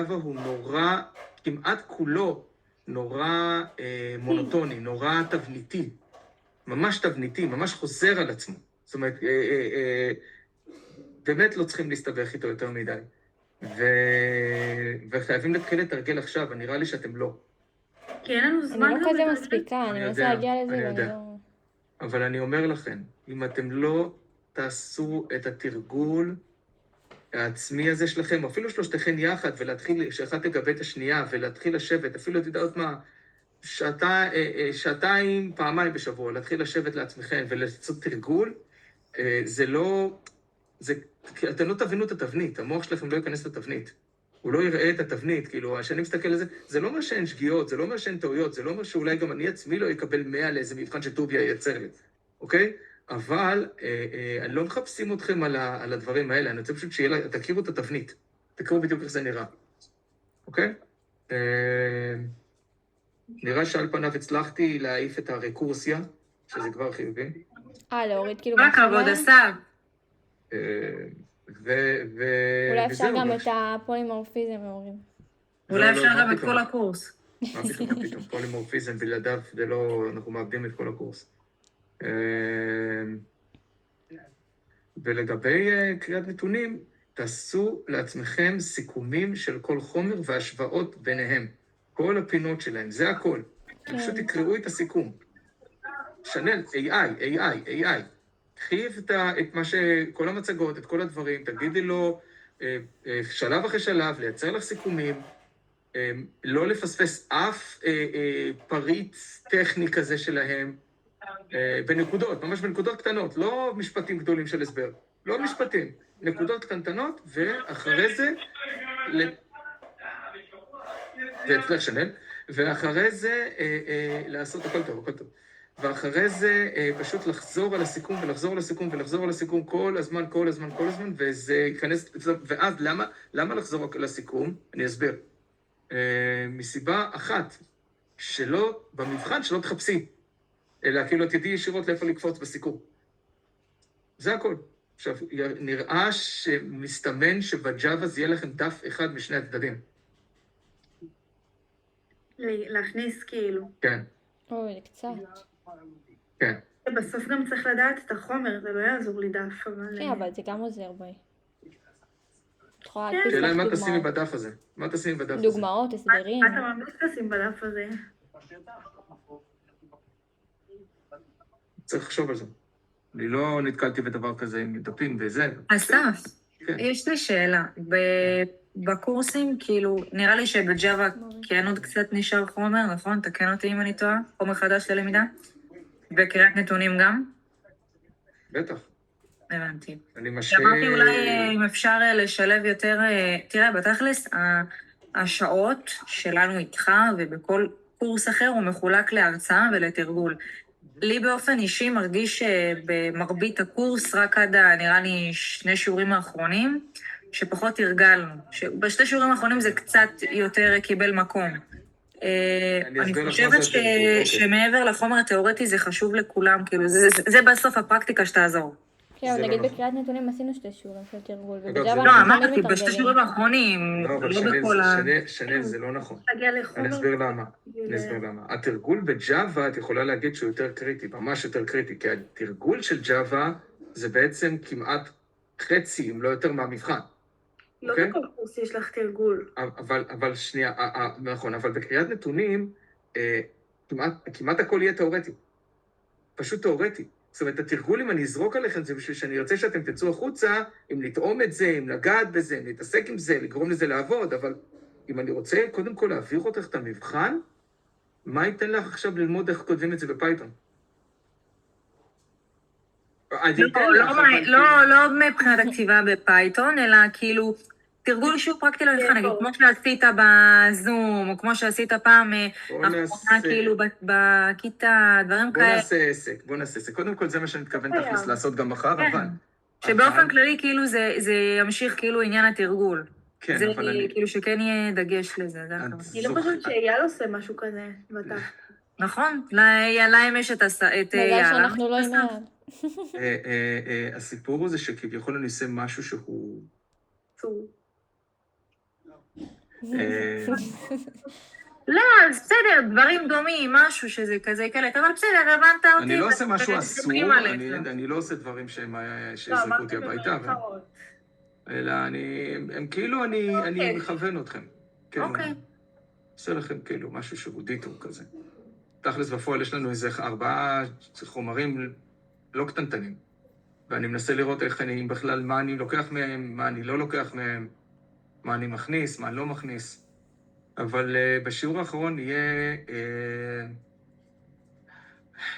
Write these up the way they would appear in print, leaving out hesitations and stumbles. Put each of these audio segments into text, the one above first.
הוא נורא, כמעט כולו נורא מונוטוני, נורא תבניתי, ממש תבניתי, ממש חוזר על עצמו. זאת אומרת, באמת לא צריכים להסתבך איתו יותר מדי. וחייבים להתחיל לתרגל עכשיו, נראה לי שאתם לא. כי אין לנו זמן. אני לא כזה מספיקה, אני מנסה להגיע לזה ואני לא... אבל אני אומר לכם, אם אתם לא תעשו את התרגול העצמי הזה שלכם, אפילו שלושתכן יחד, ולהתחיל, שאחת תגבה את השנייה, ולהתחיל לשבת, אפילו, יודעת מה, שעתיים, פעמיים בשבוע, להתחיל לשבת לעצמכם ולעשות תרגול, זה לא, אתם לא תבינו את התבנית, המוח שלכם לא ייכנס לתבנית. הוא לא יראה את התבנית, כאילו, כשאני מסתכל על זה, זה לא אומר שאין שגיאות, זה לא אומר שאין טעויות, זה לא אומר שאולי גם אני עצמי לא יקבל 100 לאיזה מבחן שטוביה ייצר לי, אוקיי? אבל אני לא מחפשים אתכם על הדברים האלה, אני רוצה פשוט תכירו את התבנית, תכירו בדיוק איך זה נראה, אוקיי? נראה שעל פניו הצלחתי להעיף את הרקורסיה, שזה כבר חיובי. להוריד כאילו... רק עבוד עשה. אולי אפשר גם את הפולימורפיזם להוריד. אולי אפשר גם את כל הקורס. מה פתאום, פולימורפיזם בלעדיו, זה לא, אנחנו מאבדים את כל הקורס. ולגבי קריאת נתונים, תעשו לעצמכם סיכומים של כל חומר והשוואות ביניהם. כל הפינות שלהם, זה הכל. פשוט תקראו את הסיכום. שנל, AI. קחי את מה כל המצגות, את כל הדברים, תגידי לו שלב אחרי שלב, לייצר לך סיכומים, לא לפספס אף פריט טכני כזה שלהם, בנקודות, ממש בנקודות קטנות, לא משפטים גדולים של הסבר, לא משפטים, נקודות קטנטנות, ואחרי זה, זה אצלך שנל, ואחרי זה לעשות הכל טוב, ואחרי זה פשוט לחזור על הסיכום ולחזור על הסיכום ולחזור על הסיכום כל הזמן, וזה ייכנס, ואז למה לחזור על הסיכום? אני אסביר. מסיבה אחת, במבחן שלא תחפשי, אלא כאילו תדעי ישירות לאיפה לקפוץ בסיכום. זה הכל. עכשיו, נראה שמסתמן שבג'אווה זה יהיה לכם דף אחד משני הצדדים. להכניס כאילו. כן. אוי, קצת. כן. בסוף גם צריך לדעת את החומר, זה לא יעזור לי דף, אבל... כן, אבל זה גם עוזר בי. שאלה, מה תשימי בדף הזה? מה תשימי בדף הזה? דוגמאות, הסברים. אתה ממש תשים בדף הזה. צריך לחשוב על זה. אני לא נתקלתי בדבר כזה עם דפים וזה. אסף, יש לי שאלה. בקורסים, כאילו, נראה לי שבג'אווה כן עוד קצת נשאר חומר, נכון? תקן אותי אם אני טועה, חומר חדש ללמידה. בקריאת נתונים גם? בטח. הבנתי. אני משאיר... אמרתי אולי אם אפשר לשלב יותר... תראה, בתכלס, השעות שלנו איתך ובכל קורס אחר הוא מחולק להרצאה ולתרגול. לי באופן אישי מרגיש שבמרבית הקורס, רק עד נראה לי 2 שיעורים האחרונים, שפחות הרגלנו. בשתי שיעורים האחרונים זה קצת יותר קיבל מקום. אני חושבת שמעבר לחומר התיאורטי זה חשוב לכולם, כאילו זה בסוף הפרקטיקה שתעזור. כן, אבל נגיד בקריאת נתונים עשינו 2 שיעורים של תרגול, לא, אמרתי, בשתי שיעורים האחרונים, לא בכל ה... שנל, זה לא נכון. אני אסביר למה. התרגול בג'אווה, את יכולה להגיד שהוא יותר קריטי, ממש יותר קריטי, כי התרגול של ג'אווה זה בעצם כמעט חצי, אם לא יותר מהמבחן. לא בכל קורס יש לך תרגול. אבל שנייה, נכון, אבל בקריאת נתונים, כמעט הכל יהיה תיאורטי. פשוט תיאורטי. זאת אומרת, התרגול, אם אני אזרוק עליכם, זה בשביל שאני ארצה שאתם תצאו החוצה, אם לטעום את זה, אם לגעת בזה, אם להתעסק עם זה, לגרום לזה לעבוד, אבל אם אני רוצה קודם כל להעביר אותך את המבחן, מה ייתן לך עכשיו ללמוד איך כותבים את זה בפייתון? לא מבחינת הכתיבה בפייתון, אלא כאילו תרגול שהוא פרקטי למבחן, נגיד, כמו שעשית בזום, או כמו שעשית פעם אחרונה, כאילו בכיתה, דברים כאלה. בוא נעשה עסק. קודם כל זה מה שאני מתכוון תכלס לעשות גם מחר, אבל... שבאופן כללי, כאילו, זה ימשיך כאילו עניין התרגול. כן, זה אבל אני... כאילו שכן יהיה דגש לזה, זה הכוונה. אני לא חושבת שאייל עושה משהו כזה בתח. נכון, להם יש את בגלל שאנחנו לא עם הסיפור הוא זה שכביכול אני עושה משהו שהוא... לא, אז בסדר, דברים דומים, משהו שזה כזה יקלט, אבל בסדר, הבנת אותי. אני לא עושה משהו אסור, מדברים עליך. אני לא עושה דברים לא, שיזרקו אותי אמרתי הביתה, במרכאות. אלא הם כאילו אני אוקיי. מכוון אתכם. כאילו, אוקיי. עושה לכם כאילו משהו שהוא דיטור כזה. תכלס בפועל יש לנו איזה 4 חומרים לא קטנטנים. ואני מנסה לראות איך אם בכלל, מה אני לוקח מהם, מה אני לא לוקח מהם, מה אני מכניס, מה אני לא מכניס. אבל בשיעור האחרון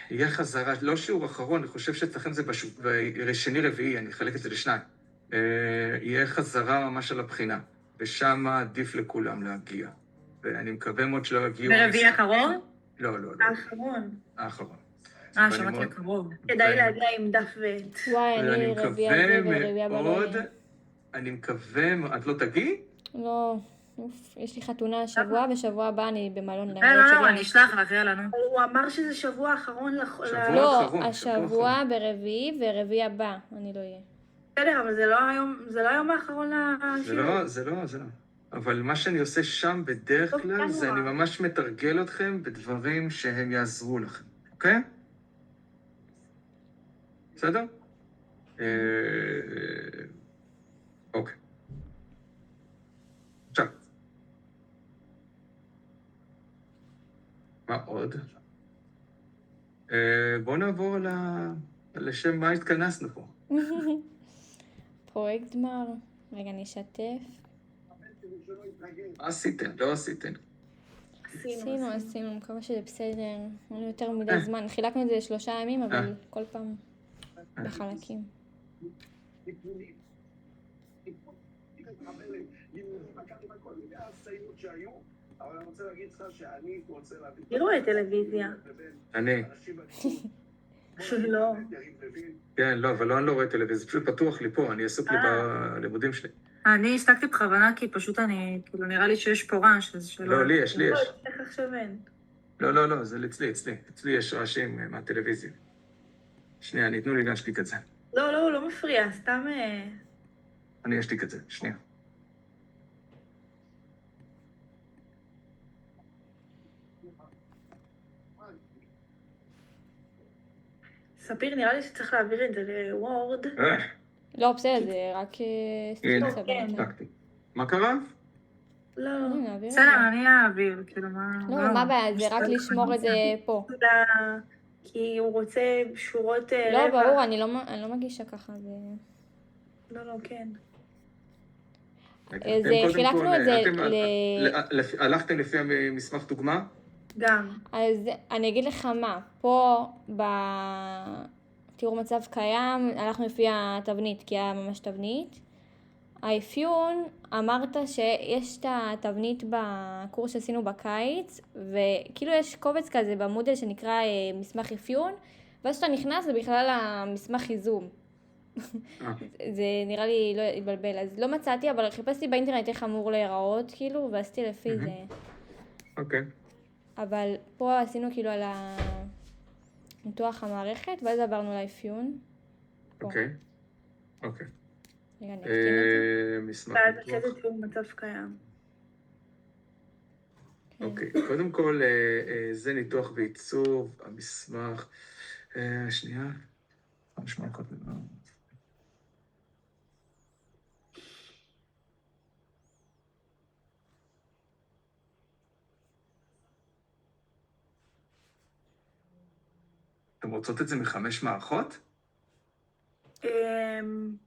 יהיה חזרה, לא שיעור אחרון, אני חושב שאצלכם זה בשני רביעי, אני אחלק את זה לשניים. יהיה חזרה ממש על הבחינה, ושם עדיף לכולם להגיע. ואני מקווה מאוד שלא יגיעו... ברביעי הקרוב? לא. האחרון. האחרון. שמעתי הקרוב. כדאי להגיע עם דף ועט. וואי, ואני אני רביעי הזה ורביעי הבא לא מאוד, יהיה. אני מקווה, את לא תגיעי? לא, אוף, יש לי חתונה השבוע, ושבוע הבא אני במלון למרות לא, אני אשלח לך, יאללה, נו. אבל הוא אמר שזה שבוע האחרון שבוע לא, האחרון, השבוע ברביעי ורביעי הבא, אני לא אהיה. בסדר, אבל זה לא היום האחרון לשיעור. זה לא. אבל מה שאני עושה שם בדרך טוב, כלל, זה כנוע. אני ממש מתרגל אתכם בדברים שהם יעזרו לכם, אוקיי? בסדר? אוקיי. עכשיו. מה עוד? בואו נעבור לשם מה התכנסנו פה. פרויקט גמר. רגע, אני אשתף. מה עשיתם? לא עשיתם. עשינו, מקווה שזה בסדר. אין יותר מדי זמן. חילקנו את זה ל3 ימים, אבל כל פעם בחלקים. תראו את טלוויזיה. אני. לא. כן, לא, אבל אני לא רואה טלוויזיה, זה פשוט פתוח לי פה, אני עסוק לי בלימודים שלי. אני הסתכלתי בכוונה, כי פשוט כאילו נראה לי שיש פה רעש, אז שלא... לא, לי יש. איך עכשיו אין? לא, זה אצלי. אצלי יש רעשים מהטלוויזיה. שנייה, תנו לי להשתיק את זה. לא, לא מפריע, סתם... אני אשתיק את זה, שנייה. ספיר, נראה לי שצריך להעביר את זה לוורד. לא, בסדר, זה רק... הנה, כן. השתקתי. מה קרה? לא. בסדר, אני אעביר, כאילו מה... לא, מה הבעיה? זה רק לשמור את זה פה. כי הוא רוצה שורות לא, ברור, אני לא מגישה ככה, זה... לא, כן. חילקנו את זה הלכתם לפי המסמך דוגמה? גם. אז אני אגיד לך מה, פה בתיאור מצב קיים, הלכנו לפי התבנית, כי היה ממש תבנית. האפיון, אמרת שיש את התבנית בקורס שעשינו בקיץ, וכאילו יש קובץ כזה במודל שנקרא מסמך אפיון, ואז שאתה נכנס זה בכלל המסמך ייזום. זה נראה לי לא יתבלבל, אז לא מצאתי, אבל חיפשתי באינטרנט איך אמור להיראות, כאילו, ועשיתי לפי זה. אוקיי. אבל פה עשינו כאילו על ניתוח המערכת, ואז עברנו לאפיון. אוקיי. רגע, אני אקטין את זה. מסמך ואז ניתוח. אחרי זה תיאור מצב קיים. אוקיי, קודם כל, זה ניתוח ועיצוב, המסמך. שנייה. נשמע קודם. אתם רוצות את זה מ5 מערכות?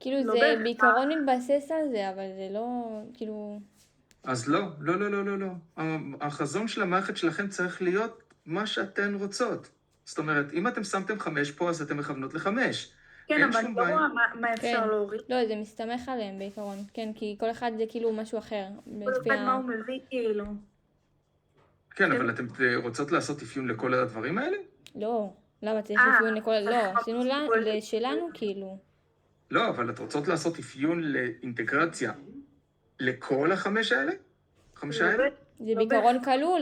כאילו לא זה בהכרח. בעיקרון מתבסס על זה, אבל זה לא, כאילו... אז לא. החזון של המערכת שלכם צריך להיות מה שאתן רוצות. זאת אומרת, אם אתם שמתם 5 פה, אז אתם מכוונות ל5. כן, אבל אני לא רואה מה אפשר כן. להוריד. לא, זה מסתמך עליהם בעיקרון, כן, כי כל אחד זה כאילו משהו אחר. כל אחד מה הוא מביא כאילו. כן, אבל אתם רוצות לעשות אפיון לכל הדברים האלה? לא, למה צריך אפיון לכל... לא, עשינו שלנו כאילו. לא, אבל את רוצות לעשות אפיון לאינטגרציה לכל ה5 האלה? 5 האלה? זה בעיקרון כלול,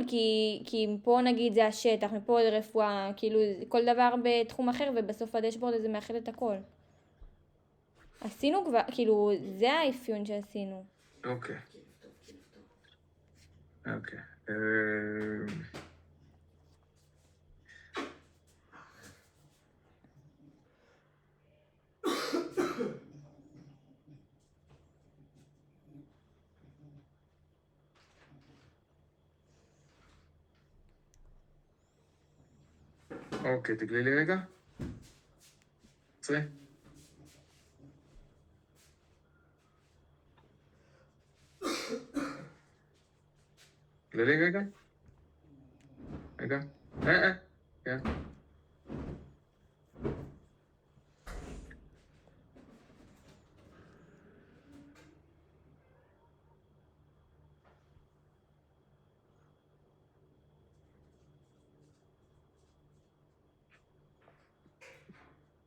כי פה נגיד זה השטח, מפה זה רפואה, כאילו כל דבר בתחום אחר, ובסוף הדשבורד הזה מאחד את הכל. עשינו כבר, כאילו, זה האפיון שעשינו. אוקיי. אוקיי. אוקיי, תגלי לי רגע. עצרי. תגלי לי רגע. רגע. כן.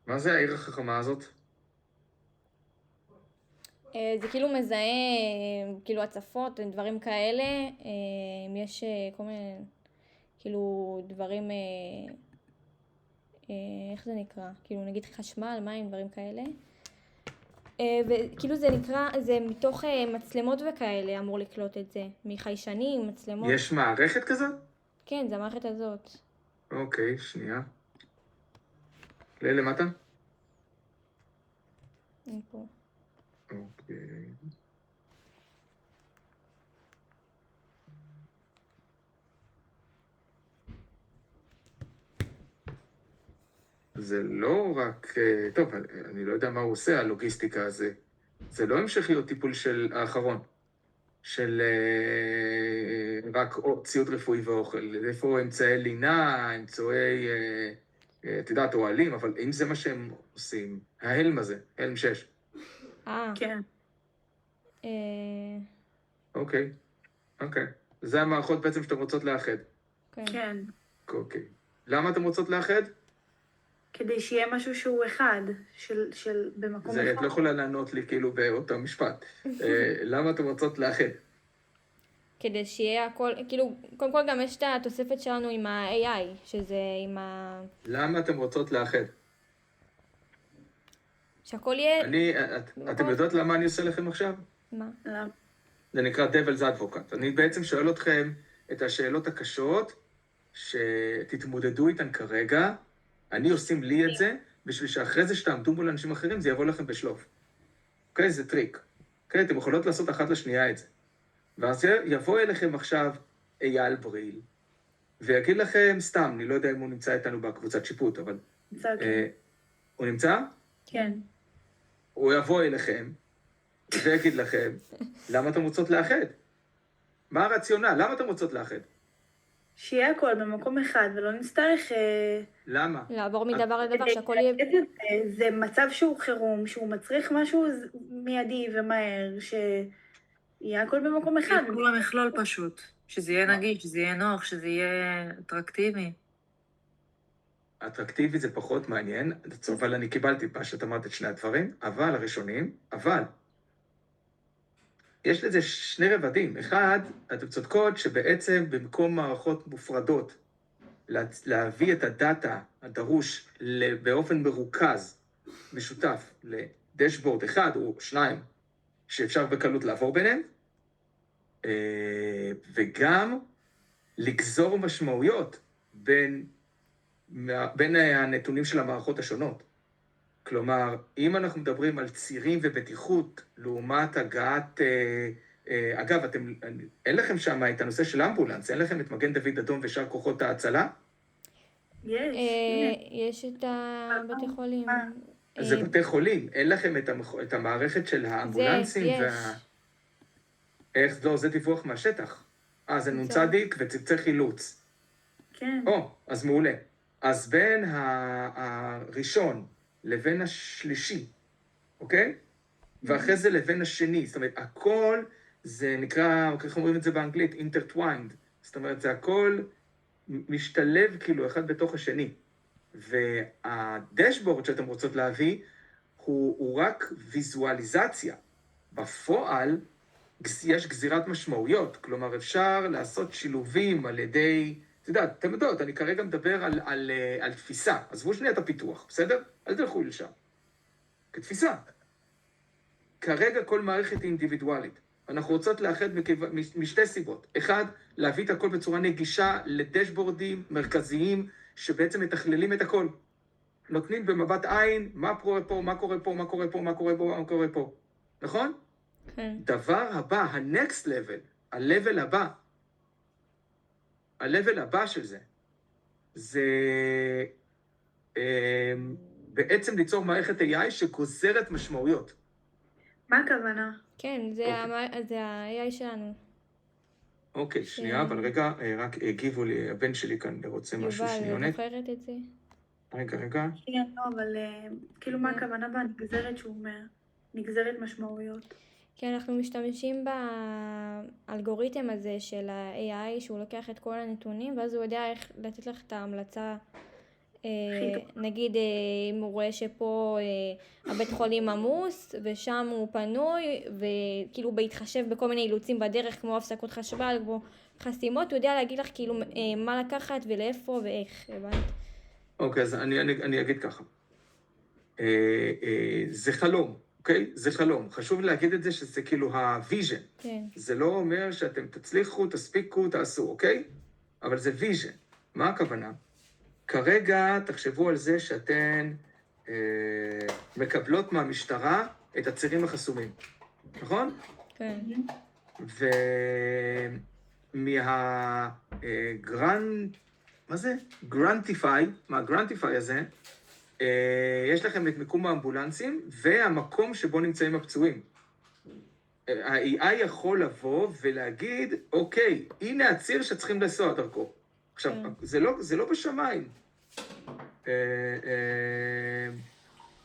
מה זה העיר החכמה הזאת? זה כאילו מזהה, כאילו הצפות, דברים כאלה, יש כל מיני, כאילו דברים, איך זה נקרא? כאילו נגיד חשמל, מים, דברים כאלה. וכאילו זה נקרא, זה מתוך מצלמות וכאלה אמור לקלוט את זה, מחיישנים, מצלמות. יש מערכת כזאת? כן, זה המערכת הזאת. אוקיי, שנייה. למטה? אני פה. אוקיי. זה לא רק... טוב, אני לא יודע מה הוא עושה, הלוגיסטיקה הזה. זה לא המשכיות טיפול של האחרון, של רק ציוד רפואי ואוכל. איפה אמצעי לינה, אמצעי, את יודעת, אוהלים, אבל אם זה מה שהם עושים, ההלם הזה, הלם 6. כן. אוקיי. זה המערכות בעצם שאתם רוצות לאחד. כן. אוקיי. למה אתם רוצות לאחד? כדי שיהיה משהו שהוא אחד, של במקום אחד. זה, את לא יכולה לענות לי כאילו באותו משפט. למה אתם רוצות לאחד? כדי שיהיה הכל, כאילו, קודם כל גם יש את התוספת שלנו עם ה-AI, שזה עם ה... למה אתם רוצות לאחד? שהכל יהיה... אתם יודעות למה אני עושה לכם עכשיו? מה? למה? זה נקרא Devil's Advocate. אני בעצם שואל אתכם את השאלות הקשות, שתתמודדו איתן כרגע, אני עושים לי את זה, בשביל שאחרי זה שתעמדו מול אנשים אחרים, זה יבוא לכם בשלוף. אוקיי? זה טריק. אוקיי? אתם יכולות לעשות אחת לשנייה את זה. ואז יבוא אליכם עכשיו אייל בריל, ויגיד לכם, סתם, אני לא יודע אם הוא נמצא איתנו בקבוצת שיפוט, אבל... הוא נמצא? כן. הוא יבוא אליכם, ויגיד לכם, למה אתם רוצות לאחד? מה הרציונל? למה אתם רוצות לאחד? שיהיה הכל במקום אחד, ולא נצטרך... למה? לעבור מדבר לדבר, שהכל יהיה... זה מצב שהוא חירום, שהוא מצריך משהו מיידי ומהר, שיהיה הכל במקום אחד. כל המכלול פשוט. שזה יהיה נגיש, שזה יהיה נוח, שזה יהיה אטרקטיבי. אטרקטיבי זה פחות מעניין, אבל אני קיבלתי מה שאת אמרת את שני הדברים, אבל הראשונים, אבל יש לזה שני רבדים. אחד, אתם צודקות שבעצם במקום מערכות מופרדות, להביא את הדאטה הדרוש באופן מרוכז, משותף, לדשבורד אחד או שניים, שאפשר בקלות לעבור ביניהם, וגם לגזור משמעויות בין הנתונים של המערכות השונות. כלומר, אם אנחנו מדברים על צירים ובטיחות, לעומת הגעת... אגב, אין לכם שם את הנושא של אמבולנס, אין לכם את מגן דוד אדום ושאר כוחות ההצלה? יש את הבתי חולים. זה בתי חולים, אין לכם את המערכת של האמבולנסים? יש. איך? לא, זה דיווח מהשטח. זה נ"צ וצוותי חילוץ. כן. אז מעולה. אז בין הראשון לבין השלישי, אוקיי? ואחרי זה לבין השני, זאת אומרת, הכל זה נקרא, איך אומרים את זה באנגלית? intertwined. זאת אומרת, זה הכל משתלב כאילו אחד בתוך השני. והדשבורד שאתם רוצות להביא, הוא רק ויזואליזציה. בפועל, יש גזירת משמעויות, כלומר, אפשר לעשות שילובים על ידי... אתם יודעות, אני כרגע מדבר על תפיסה. עזבו שנייה את הפיתוח, בסדר? אל תלכו לשם. כתפיסה. כרגע כל מערכת היא אינדיבידואלית. אנחנו רוצות לאחד משתי סיבות. אחד, להביא את הכל בצורה נגישה לדשבורדים מרכזיים שבעצם מתכללים את הכל. נותנים במבט עין, מה קורה פה, מה קורה פה, מה קורה פה, מה קורה פה, מה קורה פה. נכון? כן. דבר הבא, ה-next level, ה-level הבא של זה, זה בעצם ליצור מערכת AI שגוזרת משמעויות. מה הכוונה? כן, זה ה-AI שלנו. אוקיי, שנייה, אבל רגע, רק הגיבו לי, הבן שלי כאן רוצה משהו יובל, שניונת. זוכרת את זה? רגע. כן, לא, אבל כאילו מה הכוונה בנגזרת שהוא אומר? נגזרת משמעויות. כן, אנחנו משתמשים באלגוריתם הזה של ה-AI, שהוא לוקח את כל הנתונים, ואז הוא יודע איך לתת לך את ההמלצה. נגיד, אם הוא רואה שפה הבית חולים עמוס, ושם הוא פנוי, וכאילו בהתחשב בכל מיני אילוצים בדרך, כמו הפסקות חשמל, כמו חסימות, הוא יודע להגיד לך כאילו מה לקחת ולאיפה ואיך, הבנת? אוקיי, אז אני אגיד ככה. זה חלום, אוקיי? זה חלום. חשוב להגיד את זה שזה כאילו הוויז'ן. כן. זה לא אומר שאתם תצליחו, תספיקו, תעשו, אוקיי? אבל זה ויז'ן. מה הכוונה? כרגע תחשבו על זה שאתן מקבלות מהמשטרה את הצירים החסומים, נכון? כן. מה זה? גרנטיפיי, מהגרנטיפיי הזה, יש לכם את מיקום האמבולנסים והמקום שבו נמצאים הפצועים. ה-AI יכול לבוא ולהגיד, אוקיי, הנה הציר שצריכים לנסוע דרכו. עכשיו, זה לא בשמיים.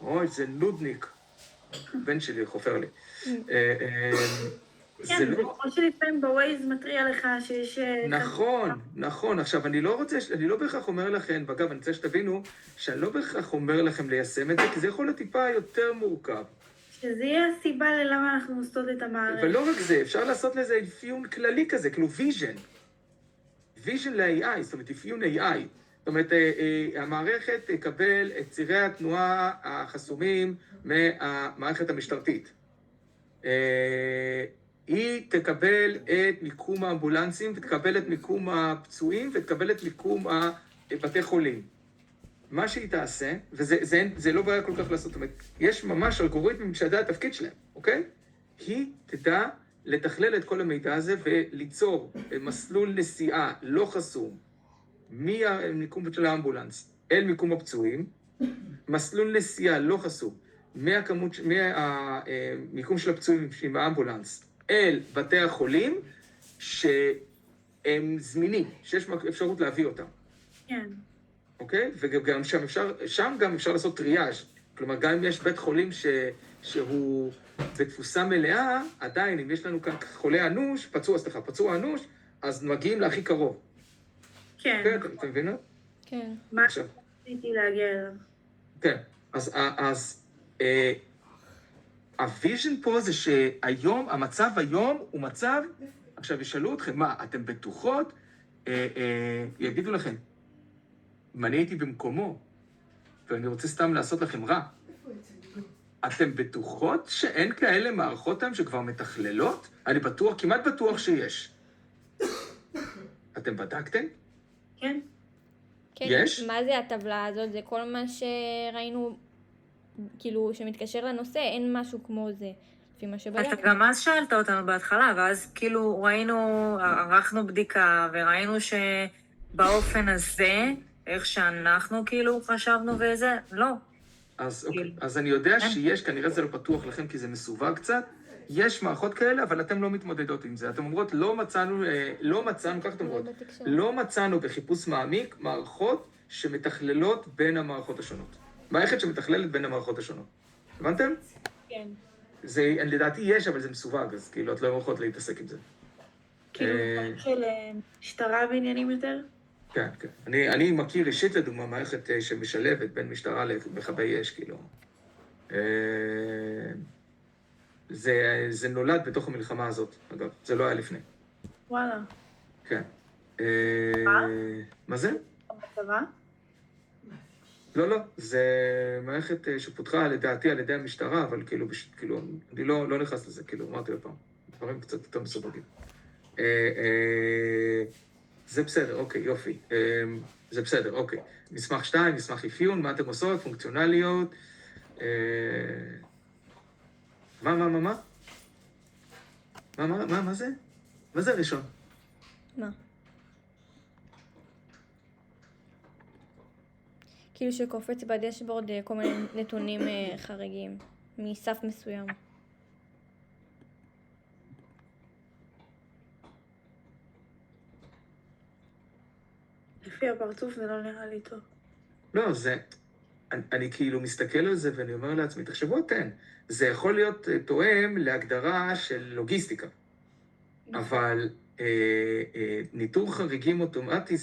אוי, זה נודניק. בן שלי חופר לי. כן, זה כמו שלפעמים בווייז מטריע לך שיש... נכון. עכשיו, אני לא בהכרח אומר לכם, ואגב, אני רוצה שתבינו, שאני לא בהכרח אומר לכם ליישם את זה, כי זה יכול להיות טיפה יותר מורכב. שזה יהיה הסיבה ללמה אנחנו עושות את המערכת. ולא רק זה, אפשר לעשות לזה אפיון כללי כזה, כאילו ויז'ן. ויז'ן ל-AI, זאת אומרת, אפיון AI. זאת אומרת, המערכת תקבל את צירי התנועה החסומים מהמערכת המשטרתית. היא תקבל את מיקום האמבולנסים, ותקבל את מיקום הפצועים, ותקבל את מיקום בתי חולים. מה שהיא תעשה, וזה לא בעיה כל כך לעשות, זאת אומרת, יש ממש אלגוריתמים שידע התפקיד שלהם, אוקיי? היא תדע לתכלל את כל המידע הזה וליצור מסלול נסיעה לא חסום מהמיקום של האמבולנס אל מיקום הפצועים, מסלול נסיעה לא חסום מהמיקום של הפצועים עם האמבולנס אל בתי החולים שהם זמינים, שיש אפשרות להביא אותם. כן. אוקיי? וגם שם גם אפשר לעשות טריאז'. כלומר, גם אם יש בית חולים שהוא בתפוסה מלאה, עדיין, אם יש לנו כאן חולה אנוש, פצוע אנוש, אז מגיעים להכי קרוב. כן. כן, אתם מבינים? כן. מה רציתי להגיע אליו? כן, אז הוויז'ן פה זה שהיום, המצב היום הוא מצב, עכשיו ישאלו אתכם, מה, אתם בטוחות? יגידו לכם, אם אני הייתי במקומו, ואני רוצה סתם לעשות לכם רע, אתם בטוחות שאין כאלה מערכות היום שכבר מתכללות? אני בטוח, כמעט בטוח שיש. אתם בדקתם? כן. כן, יש? מה זה הטבלה הזאת? זה כל מה שראינו, כאילו, שמתקשר לנושא, אין משהו כמו זה. לפי מה שבדקנו. אתה גם אז שאלת אותנו בהתחלה, ואז כאילו ערכנו בדיקה, וראינו שבאופן הזה, איך שאנחנו כאילו חשבנו וזה, לא. אז אני יודע שיש, כנראה זה לא פתוח לכם כי זה מסווג קצת, יש מערכות כאלה, אבל אתם לא מתמודדות עם זה. אתם אומרות, לא מצאנו, כך אתם אומרות, לא מצאנו בחיפוש מעמיק מערכות שמתכללות בין המערכות השונות. מערכת שמתכללת בין המערכות השונות. הבנתם? כן. זה, לדעתי יש, אבל זה מסווג, אז כאילו, את לא יכולות להתעסק עם זה. כאילו, של משטרה בעניינים יותר? כן. אני מכיר אישית לדוגמה מערכת שמשלבת בין משטרה למכבי אש, כאילו. זה נולד בתוך המלחמה הזאת, אגב, זה לא היה לפני. וואלה. כן. מה זה? בצבא? לא, זה מערכת שפותחה לדעתי על ידי המשטרה, אבל כאילו, אני לא נכנס לזה, כאילו, אמרתי עוד פעם. דברים קצת יותר מסווגים. זה בסדר, אוקיי, יופי. זה בסדר, אוקיי. מסמך 2, מסמך אפיון, מה אתם עושות? פונקציונליות. מה זה? מה זה הראשון? מה? כאילו שקופץ בדשבורד כל מיני נתונים חריגים, מסף מסוים. לפי הפרצוף זה לא נראה לי טוב. לא, זה... אני כאילו מסתכל על זה ואני אומר לעצמי, תחשבו אתן, זה יכול להיות תואם להגדרה של לוגיסטיקה, אבל ניטור חריגים אוטומטי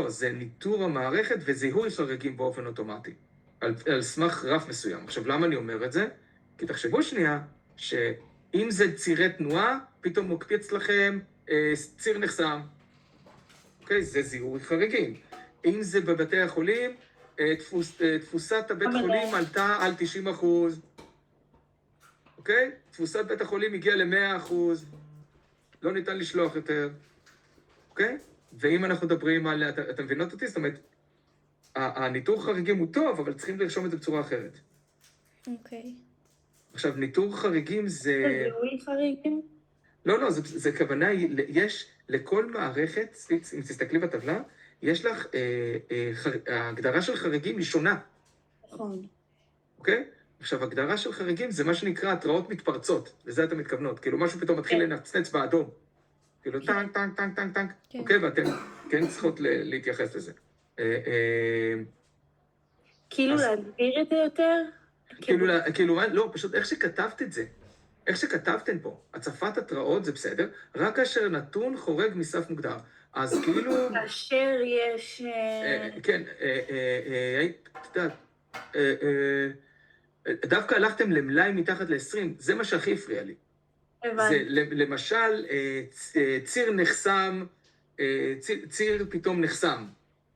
זה ניטור המערכת וזיהוי חריגים באופן אוטומטי, על סמך רף מסוים. עכשיו, למה אני אומר את זה? כי תחשבו שנייה, שאם זה צירי תנועה, פתאום מוקפיץ לכם ציר נחסם. אוקיי? זה זיהוי חריגים. אם זה בבתי החולים, תפוסת הבית חולים עלתה על 90%. אוקיי? תפוסת בית החולים הגיעה ל100%. לא ניתן לשלוח יותר. אוקיי? ואם אנחנו מדברים על... אתם מבינות אותי? זאת אומרת, הניטור חריגים הוא טוב, אבל צריכים לרשום את זה בצורה אחרת. אוקיי. עכשיו, ניטור חריגים זה... זיהוי חריגים? לא, זה כוונה, יש לכל מערכת, אם תסתכלי בטבלה, יש לך, ההגדרה של חריגים היא שונה. נכון. אוקיי? עכשיו, הגדרה של חריגים זה מה שנקרא התראות מתפרצות, לזה אתם מתכוונות. כאילו, משהו פתאום מתחיל לנצנץ באדום. כאילו, טנק, טנק, טנק, טנק, טנק. אוקיי? ואתם כן צריכות להתייחס לזה. כאילו להסביר את זה יותר? כאילו, לא, פשוט איך שכתבת את זה, איך שכתבתם פה, הצפת התראות זה בסדר, רק כאשר נתון חורג מסף מוגדר. אז כאילו... כאשר יש... כן, אתה יודע, דווקא הלכתם למלאי מתחת ל-20, זה מה שהכי הפריע לי. זה למשל, ציר נחסם, ציר פתאום נחסם,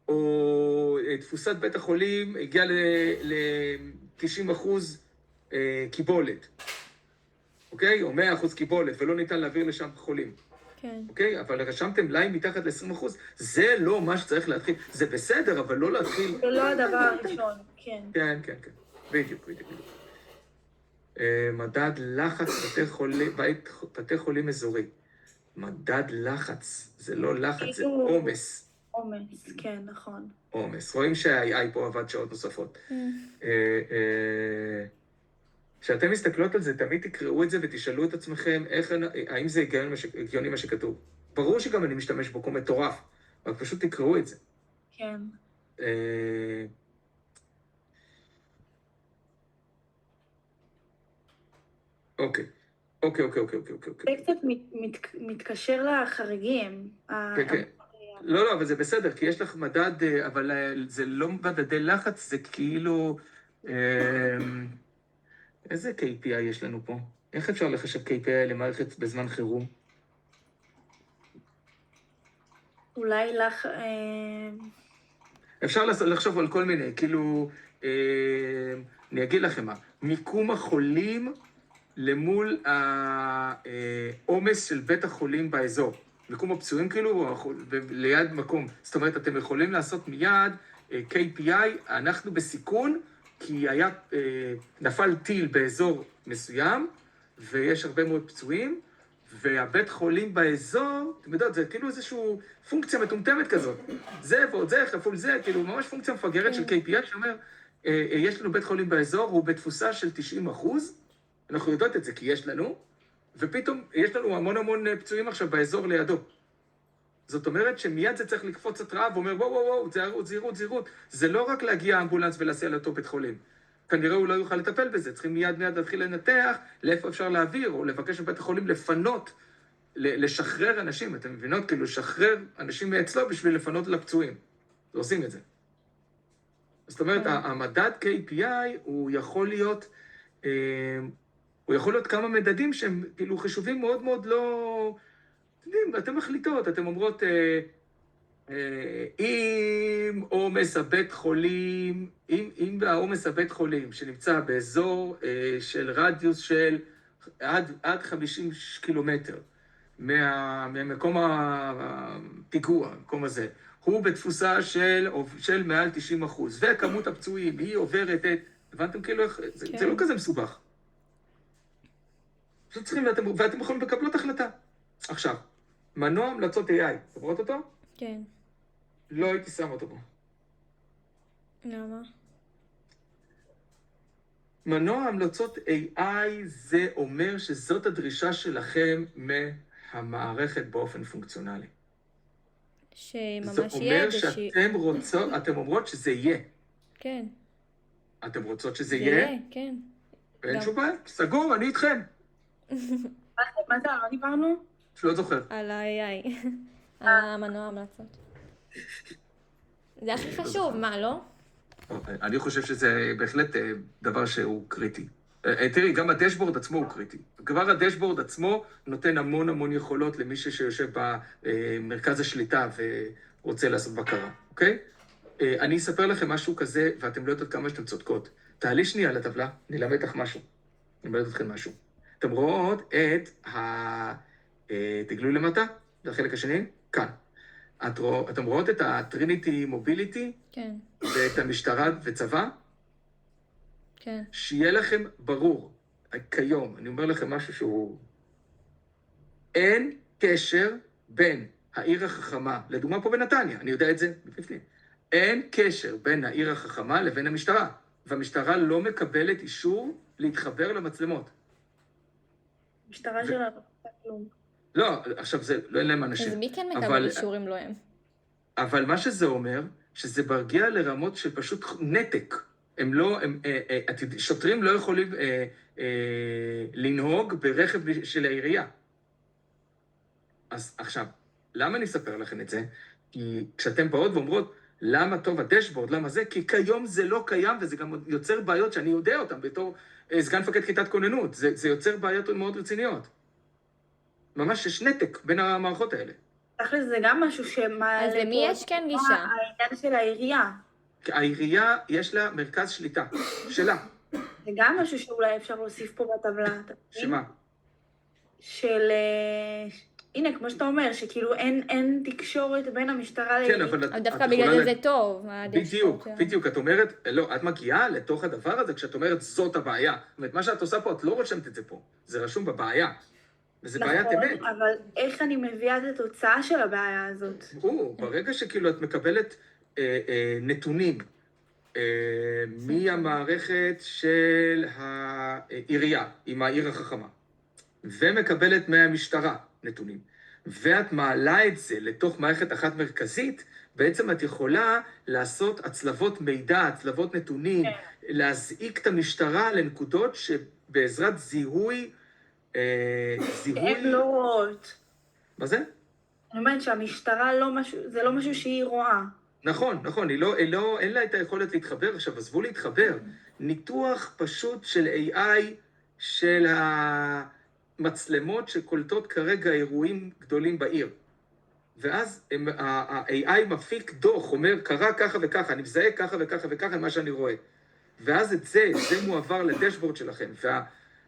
או תפוסת בית החולים הגיעה ל-90% קיבולת. אוקיי? או 100% קיבולת, ולא ניתן להעביר לשם חולים. כן. אוקיי? אבל רשמתם מלאי מתחת ל-20%, זה לא מה שצריך להתחיל. זה בסדר, אבל לא להתחיל... זה לא הדבר הראשון, כן. כן. בדיוק. מדד לחץ בתי חולים אזורי. מדד לחץ, זה לא לחץ, זה עומס. עומס, כן, נכון. עומס. רואים שה-AI פה עבד שעות נוספות. כשאתם מסתכלות על זה, תמיד תקראו את זה ותשאלו את עצמכם האם זה הגיוני מה שכתוב. ברור שגם אני משתמש בו כמו מטורף, רק פשוט תקראו את זה. כן. אוקיי. זה קצת מתקשר לחריגים. כן. לא, אבל זה בסדר, כי יש לך מדד, אבל זה לא מדדי לחץ, זה כאילו... איזה KPI יש לנו פה? איך אפשר לחשב KPI למערכת בזמן חירום? אולי אפשר לחשוב על כל מיני, כאילו, אני אגיד לכם מה, מיקום החולים למול העומס של בית החולים באזור. מיקום הפצועים כאילו, ליד מקום. זאת אומרת, אתם יכולים לעשות מיד KPI, אנחנו בסיכון, כי נפל טיל באזור מסוים, ויש הרבה מאוד פצועים, והבית חולים באזור, אתם יודעות, זה כאילו איזושהי פונקציה מטומטמת כזאת. זה ועוד זה, כפול זה, כאילו ממש פונקציה מפגרת של KPI, שאומר, יש לנו בית חולים באזור, הוא בתפוסה של 90%, אנחנו יודעות את זה כי יש לנו, ופתאום יש לנו המון פצועים עכשיו באזור לידו. זאת אומרת שמיד זה צריך לקפוץ התראה ואומר, וואו, זהירות. זה לא רק להגיע אמבולנס ולהסיע לאותו בית חולים. כנראה הוא לא יוכל לטפל בזה, צריכים מיד להתחיל לנתח לאיפה אפשר להעביר, או לבקש מבית החולים לפנות, לשחרר אנשים, אתם מבינות? כאילו, לשחרר אנשים מאצלו בשביל לפנות לפצועים. עושים את זה. זאת אומרת, המדד KPI הוא יכול להיות כמה מדדים שהם כאילו חישובים מאוד מאוד לא... אתם מחליטות, אתם אומרות, אם עומס הבית חולים, אם העומס הבית חולים שנמצא באזור של רדיוס של עד 50 קילומטר ממקום הפיגוע, המקום הזה, הוא בתפוסה של מעל 90%, וכמות הפצועים היא עוברת את... הבנתם כאילו איך? זה לא כזה מסובך. פשוט צריכים, ואתם יכולים לקבלות החלטה. עכשיו, מנוע המלצות AI, אתם רואות אותו? כן. לא הייתי שם אותו פה. למה? מנוע המלצות AI זה אומר שזאת הדרישה שלכם מהמערכת באופן פונקציונלי. שממש זה יהיה אומר שאתם אומרות שזה יהיה. כן. אתם רוצות שזה זה יהיה? יהיה, כן. אין גם. שום בעיה, סגור, אני איתכם. מה זה, לא דיברנו? שלא זוכר. על ה-AI. על המנוע המלצות. זה הכי חשוב, מה, לא? אני חושב שזה בהחלט דבר שהוא קריטי. תראי, גם הדשבורד עצמו הוא קריטי. כבר הדשבורד עצמו נותן המון יכולות למי שיושב במרכז השליטה ורוצה לעשות בקרה, אוקיי? אני אספר לכם משהו כזה, ואתם לא יודעות כמה שאתם צודקות. תעלי שנייה לטבלה, אני אלמד לך משהו. אני אלמד אתכם משהו. אתם רואות את תגלו למטה, זה החלק השני, כאן. אתם רואות את הטריניטי מוביליטי? כן. ואת המשטרה וצבא? כן. שיהיה לכם ברור, כיום, אני אומר לכם משהו שהוא... אין קשר בין העיר החכמה, לדוגמה פה בנתניה, אני יודע את זה בפנים. אין קשר בין העיר החכמה לבין המשטרה, והמשטרה לא מקבלת אישור להתחבר למצלמות. משטרה שלנו, לא עושה כלום. לא, עכשיו זה, לא אין להם אנשים. אז מי כן מקבל אישור אם לא הם? אבל מה שזה אומר, שזה מגיע לרמות של פשוט נתק. הם לא, שוטרים לא יכולים לנהוג ברכב של העירייה. אז עכשיו, למה אני אספר לכם את זה? כי כשאתם באות ואומרות, למה טוב הדשבורד, למה זה? כי כיום זה לא קיים, וזה גם יוצר בעיות שאני יודע אותן בתור סגן מפקד כיתת כוננות. זה יוצר בעיות מאוד רציניות. ממש יש נתק בין המערכות האלה. תכל'ס זה גם משהו שמעלה... אז למי יש כן גישה? העניין של העירייה. העירייה יש לה מרכז שליטה שלה. זה גם משהו שאולי אפשר להוסיף פה בטבלה. אתה מבין? שמה? של... הנה, כמו שאתה אומר, שכאילו אין תקשורת בין המשטרה לעירייה. כן, אבל אבל דווקא בגלל זה טוב. בדיוק. את אומרת, לא, את מגיעה לתוך הדבר הזה כשאת אומרת, זאת הבעיה. זאת אומרת, מה שאת עושה פה, את לא רושמת את זה פה. זה רשום בבעיה. וזה בעיית אמת. נכון, אבל איך אני מביאה את התוצאה של הבעיה הזאת? ברגע שכאילו את מקבלת נתונים מהמערכת של העירייה, עם העיר החכמה, ומקבלת מהמשטרה נתונים, ואת מעלה את זה לתוך מערכת אחת מרכזית, בעצם את יכולה לעשות הצלבות מידע, הצלבות נתונים, להזעיק את המשטרה לנקודות שבעזרת זיהוי... הן לא רואות. מה זה? אני אומרת שהמשטרה זה לא משהו שהיא רואה. נכון, אין לה את היכולת להתחבר. עכשיו, עזבו להתחבר. ניתוח פשוט של AI, של המצלמות שקולטות כרגע אירועים גדולים בעיר. ואז ה-AI מפיק דוח, אומר, קרה ככה וככה, אני מזהה ככה וככה וככה מה שאני רואה. ואז זה מועבר לדשבורד שלכם,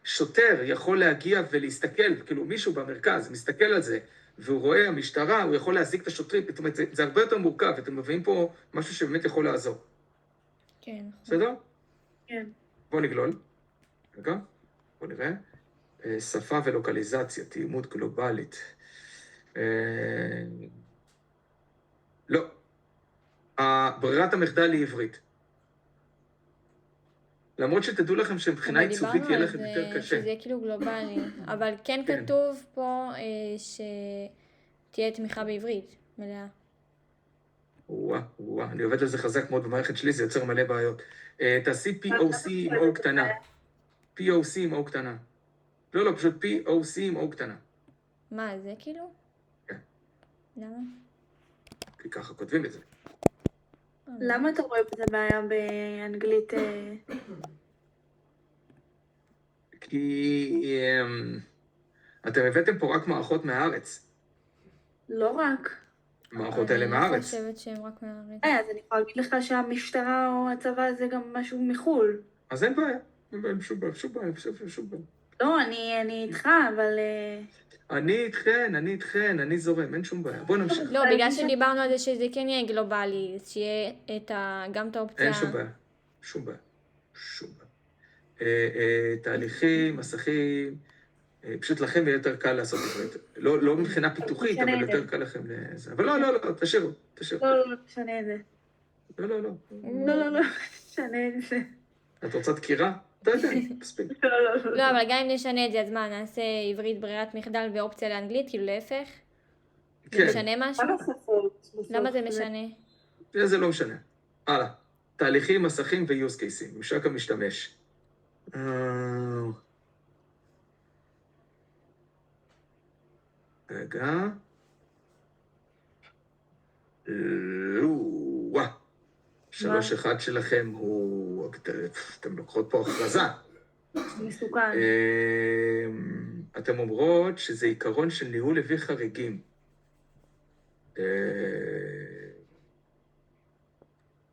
שוטר יכול להגיע ולהסתכל, כאילו מישהו במרכז מסתכל על זה, והוא רואה המשטרה, הוא יכול להזיק את השוטרים, זאת אומרת, זה הרבה יותר מורכב, אתם מביאים פה משהו שבאמת יכול לעזור. כן. בסדר? כן. בואו נגלול. רגע, בואו נראה. שפה ולוקליזציה, תאימות גלובלית. לא. ברירת המחדל היא עברית. למרות שתדעו לכם שמבחינה עיצובית יהיה לכם יותר קשה. שזה כאילו גלובלי, אבל כן כתוב פה שתהיה תמיכה בעברית מלאה. אני עובד על זה חזק מאוד במערכת שלי, זה יוצר מלא בעיות. תעשי POC עם O קטנה. POC עם O קטנה. לא, פשוט POC עם O קטנה. מה, זה כאילו? כן. למה? כי ככה כותבים את זה. למה אתה רואה בזה בעיה באנגלית? כי אתם הבאתם פה רק מערכות מהארץ. לא רק. המערכות האלה מהארץ. אני חושבת שהם רק מהארץ. אז אני יכולה להגיד לך שהמשטרה או הצבא זה גם משהו מחול. אז אין בעיה. שום בעיה. לא, אני איתך, אבל... אני איתכן, אני זורם, אין שום בעיה. בוא נמשיך. לא, בגלל שדיברנו על זה שזה כן יהיה גלובלי, אז שיהיה גם את האופציה... אין שום בעיה, שום בעיה, שום בעיה. תהליכים, מסכים, פשוט לכם יהיה יותר קל לעשות את זה. לא מבחינה פיתוחית, אבל יותר קל לכם לזה. אבל לא, תשאירו. לא, תשנה את זה. לא. לא, תשנה את זה. את רוצה דקירה? אתה יודע, מספיק. לא, אבל גם אם נשנה את זה, אז מה, נעשה עברית ברירת מחדל ואופציה לאנגלית, כאילו להפך? זה כן, משנה משהו? כמה שפות? למה זה משנה? זה לא משנה. הלאה. תהליכים, מסכים ו-use cases, ממשק המשתמש. רגע. וואה. 3-1 שלכם הוא... אתם לוקחות פה הכרזה. מסוכן. אתם אומרות שזה עיקרון של ניהול לפי חריגים.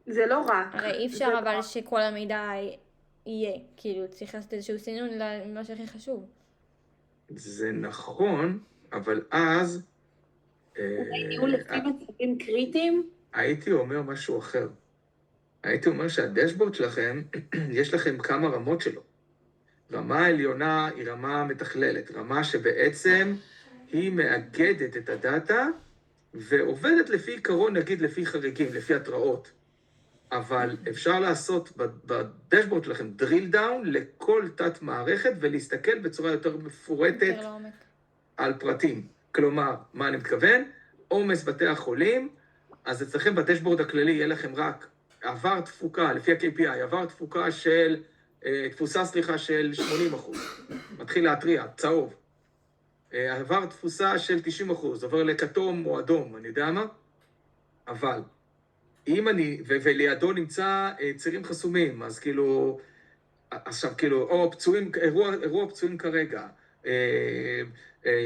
זה לא רק. הרי אי אפשר אבל שכל המידע יהיה, כאילו צריך לעשות איזשהו סינון למה שהכי חשוב. זה נכון, אבל אז... ניהול לפי מצבים קריטיים? הייתי אומר משהו אחר. הייתי אומר שהדשבורד שלכם, יש לכם כמה רמות שלו. רמה העליונה היא רמה מתכללת, רמה שבעצם היא מאגדת את הדאטה ועובדת לפי עיקרון, נגיד לפי חריגים, לפי התראות. אבל אפשר לעשות בדשבורד שלכם drill down לכל תת מערכת ולהסתכל בצורה יותר מפורטת על פרטים. כלומר, מה אני מתכוון? עומס בתי החולים, אז אצלכם בדשבורד הכללי יהיה לכם רק עבר תפוקה, לפי ה-KPI, עבר תפוקה של, תפוסה של 80%. מתחיל להטריע, צהוב. עבר תפוסה של 90%, עובר לכתום או אדום, אני יודע מה? אבל, אם אני, ולידו נמצא צירים חסומים, אז כאילו, עכשיו כאילו, או פצועים, אירוע פצועים כרגע,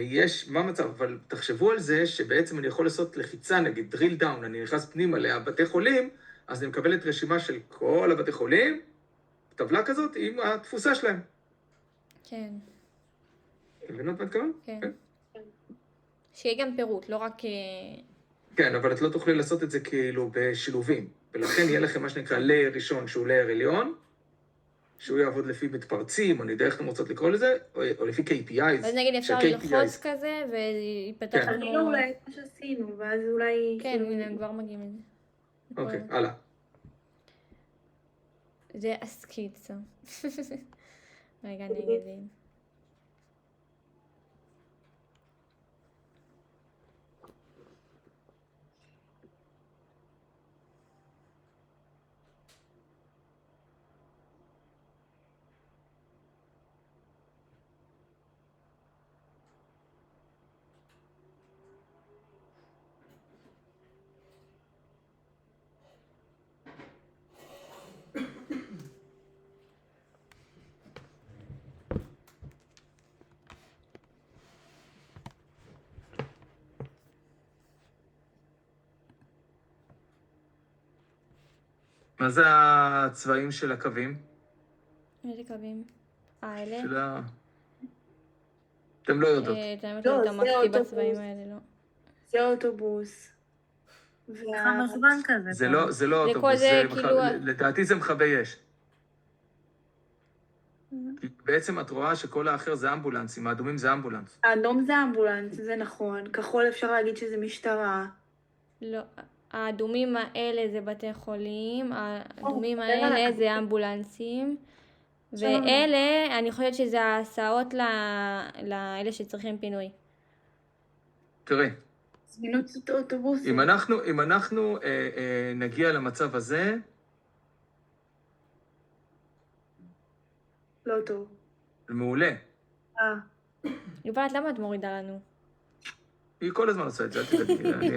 יש, מה המצב? אבל תחשבו על זה שבעצם אני יכול לעשות לחיצה, נגיד drill down, אני נכנס פנימה לבתי חולים, אז אני מקבלת רשימה של כל הבתי חולים, טבלה כזאת עם התפוסה שלהם. כן. מבינות מה מתכוון? כן. שיהיה גם פירוט, לא רק... כן, אבל את לא תוכלי לעשות את זה כאילו בשילובים. ולכן יהיה לכם מה שנקרא layer ראשון שהוא layer עליון, שהוא יעבוד לפי מתפרצים, או אני יודע איך אתם רוצות לקרוא לזה, או לפי KPIs. אז נגיד אפשר ללחוץ כזה, ויפתח לנו... עשינו אולי את מה שעשינו, ואז אולי... כן, הנה, כבר מגיעים לזה. אוקיי, הלאה. זה הסקיצה. רגע, אני אגיד לי. מה זה הצבעים של הקווים? איזה קווים? אלה? של אתם לא יודעות. את האמת לא התעמקתי בצבעים האלה, לא. זה אוטובוס. מכוון כזה. זה לא זה אוטובוס, כל זה כאילו... לדעתי זה מכבי אש. כי בעצם את רואה שכל האחר זה אמבולנסים, האדומים זה אמבולנס. האדום זה אמבולנס, זה נכון. כחול אפשר להגיד שזה משטרה. לא, האדומים האלה זה בתי חולים, האדומים האלה זה אמבולנסים, ואלה, אני חושבת שזה ההסעות לאלה שצריכים פינוי. תראי. זמינות אוטובוס. אם אנחנו נגיע למצב הזה... לא טוב. מעולה. יובלת, למה את מורידה לנו? היא כל הזמן עושה את זה, אל תדאגי.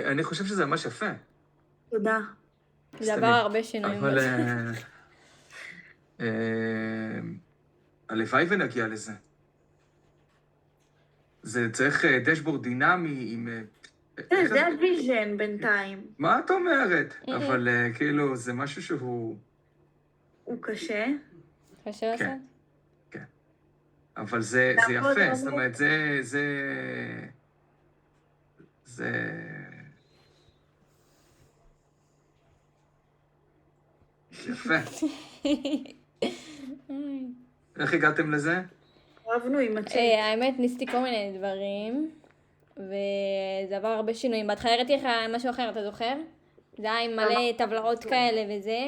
אני חושב שזה ממש יפה. תודה. זה עבר הרבה שינויים. אבל... הלוואי ונגיע לזה. זה צריך דשבורד דינמי עם... זה הוויז'ן בינתיים. מה את אומרת? אבל כאילו, זה משהו שהוא... הוא קשה. קשה לעשות? אבל זה לעבוד יפה, זאת רמות. אומרת, זה... יפה. איך הגעתם לזה? רבנו עם הצ'אט. האמת, ניסיתי כל מיני דברים, וזה עבר הרבה שינויים. בהתחלה הראיתי לך משהו אחר, אתה זוכר? זה היה עם מלא טבלאות כאלה וזה.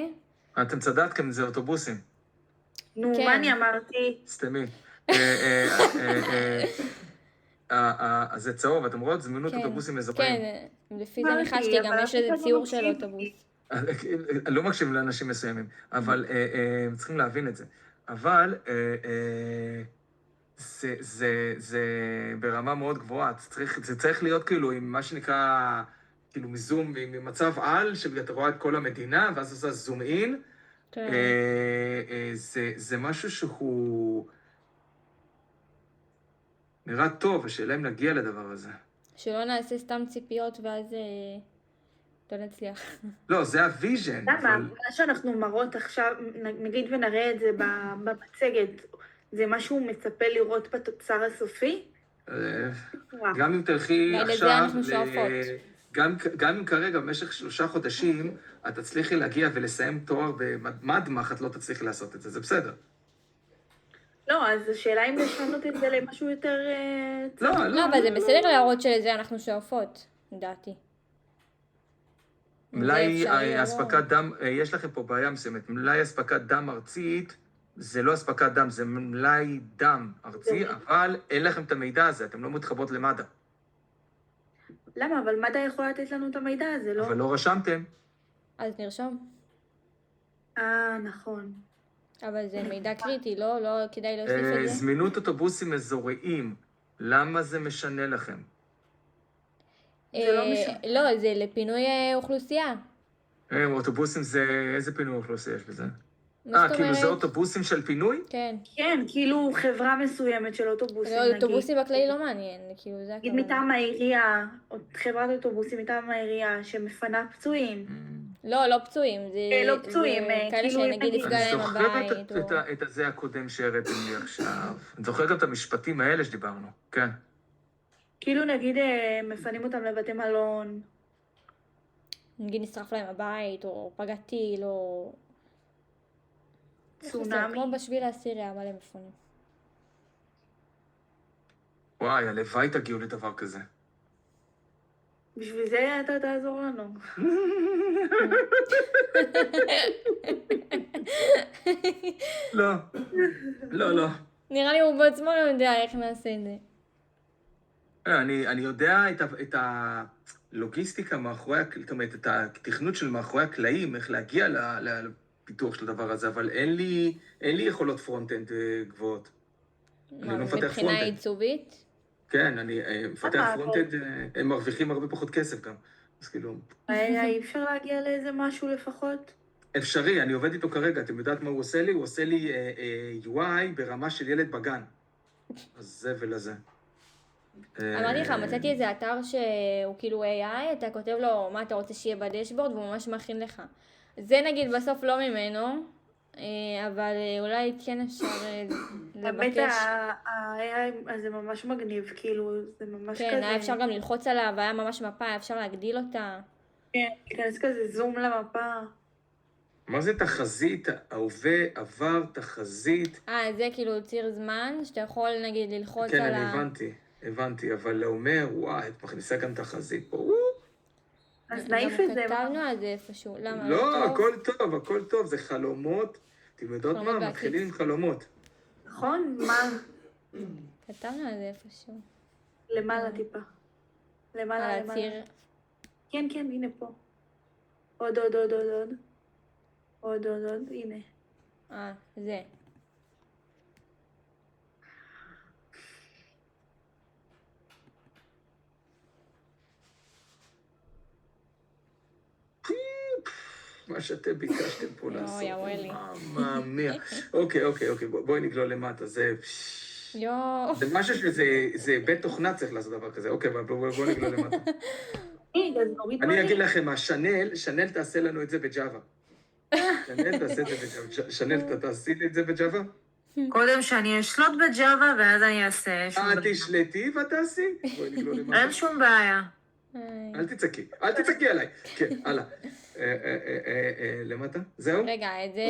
אתם צדקתם, זה אוטובוסים. נו, כן. מה אני אמרתי? סתמי. זה צהוב, אתם רואות? זמינות אוטובוסים אזוריים. כן, לפי זה אמרתי, ניחשתי, גם אבל יש לזה אף אחד לא ציור של מקשיב אוטובוס. לא מקשיבים לאנשים מסוימים, אבל צריכים להבין את זה. אבל זה ברמה מאוד גבוהה. זה צריך להיות כאילו עם מה שנקרא, כאילו מזום, ממצב על, שאתה רואה את כל המדינה, ואז עושה זום אין. כן. זה משהו שהוא נראה טוב, השאלה אם נגיע לדבר הזה. שלא נעשה סתם ציפיות ואז לא נצליח. לא, זה הוויז'ן, למה? אבל... מה שאנחנו מראות עכשיו, נגיד ונראה את זה במצגת, זה מה שהוא מצפה לראות בתוצר הסופי? גם אם תלכי לזה עכשיו, אנחנו שואפות. גם אם כרגע במשך 3 חודשים, את תצליחי להגיע ולסיים תואר במדמח, את לא תצליחי לעשות את זה, זה בסדר. לא, אז השאלה אם לשנות את זה למשהו יותר... לא, אבל זה בסדר להראות שלזה אנחנו שואפות, לדעתי. מלאי זה אפשרי או לא? אספקת דם, יש לכם פה בעיה מסוימת, מלאי אספקת דם ארצית, זה לא אספקת דם, זה מלאי דם ארצי, אבל אין לכם את המידע הזה, אתם לא מתחברות למד"א. למה? אבל מד"א יכול לתת לנו את המידע הזה, לא? אבל לא רשמתם. אז נרשום. נכון. אבל זה מידע קריטי, לא? לא כדאי להוסיף את זה? זמינות אוטובוסים אזוריים, למה זה משנה לכם? זה לא משנה. לא, זה לפינוי אוכלוסייה. אוטובוסים זה, איזה פינוי אוכלוסייה יש בזה? מה זאת כאילו זה אומרת? אוטובוסים של פינוי? כן. כן, כאילו חברה מסוימת של אוטובוסים, לא, נגיד. אוטובוסים בכללי לא מעניין, כאילו זה נגיד הכוונה. מטעם העירייה, או חברת אוטובוסים מטעם העירייה שמפנה פצועים. לא, לא פצועים, זה... לא פצועים, זה כאלה כאילו, שנגיד נגיד- נפגע אני להם זוכר הבית, או... את הזה הקודם שהראיתם לי עכשיו. אני זוכר גם את המשפטים האלה שדיברנו, כן. כאילו נגיד מפנים אותם לבתי מלון. נגיד נשרף להם הבית, או פגע טיל, או... צונאמי. כמו בשביל העשיר היה מלא מפונים. וואי, הלוואי תגיעו לדבר כזה. בשביל זה אתה תעזור לנו. לא, לא. נראה לי הוא בעצמו לא יודע איך נעשה את זה. אני יודע את הלוגיסטיקה מאחורי, זאת אומרת, את התכנות של מאחורי הקלעים, איך להגיע לפיתוח של הדבר הזה, אבל אין לי יכולות פרונט-אנד גבוהות. אני לא מפתח מבחינה פרונט-אנד. עיצובית? כן, אני מפתח פרונט-אנד, הם מרוויחים הרבה פחות כסף גם. אז כאילו... אי אפשר להגיע לאיזה משהו לפחות? אפשרי, אני עובד איתו כרגע, אתם יודעת מה הוא עושה לי? הוא עושה לי UI ברמה של ילד בגן. אז זה ולזה. אמרתי לך, מצאתי איזה אתר שהוא כאילו AI, אתה כותב לו מה אתה רוצה שיהיה בדשבורד והוא ממש מכין לך. זה נגיד בסוף לא ממנו, אבל אולי כן אפשר האמת, לבקש. ה-AI הזה ממש מגניב, כאילו, זה ממש כזה... כן, היה אפשר גם ללחוץ עליו, היה ממש מפה, היה אפשר להגדיל אותה. כן, להיכנס כזה זום למפה. מה זה תחזית? ההווה, עבר, תחזית. זה כאילו ציר זמן, שאתה יכול נגיד ללחוץ כן, על אני הבנתי, אבל אומר, וואי, את מכניסה גם תחזית פה. אז נעיף את זה. כתבנו על זה איפשהו, למה? לא, טוב? הכל טוב, זה חלומות. אתם יודעות חלומות מה? בעתיד. מתחילים עם חלומות. נכון? מה? כתבנו על זה איפשהו. למעלה טיפה. למעלה, על למעלה. הציר. כן, הנה פה. עוד. עוד, הנה. זה. מה שאתם ביקשתם פה לעשות. יא וואלי. מאמיה. אוקיי, בואי נגלול למטה, זה... יואו. זה משהו שזה בית תוכנה צריך לעשות דבר כזה. אוקיי, בואו נגלול למטה. אז נוריד אני דברים. אגיד לכם, שנל תעשה לנו את זה בג'אווה. שנל, תעשי את זה בג'אווה. שנל, אתה תעשי לי את זה בג'אווה? קודם שאני אשלוט בג'אווה, ואז אני אעשה שום דבר. תשלטי ותעשי? בואי נגלול למטה. אין שום בעיה. אל תצעקי עליי. כן, הלאה. למטה? זהו? רגע, את זה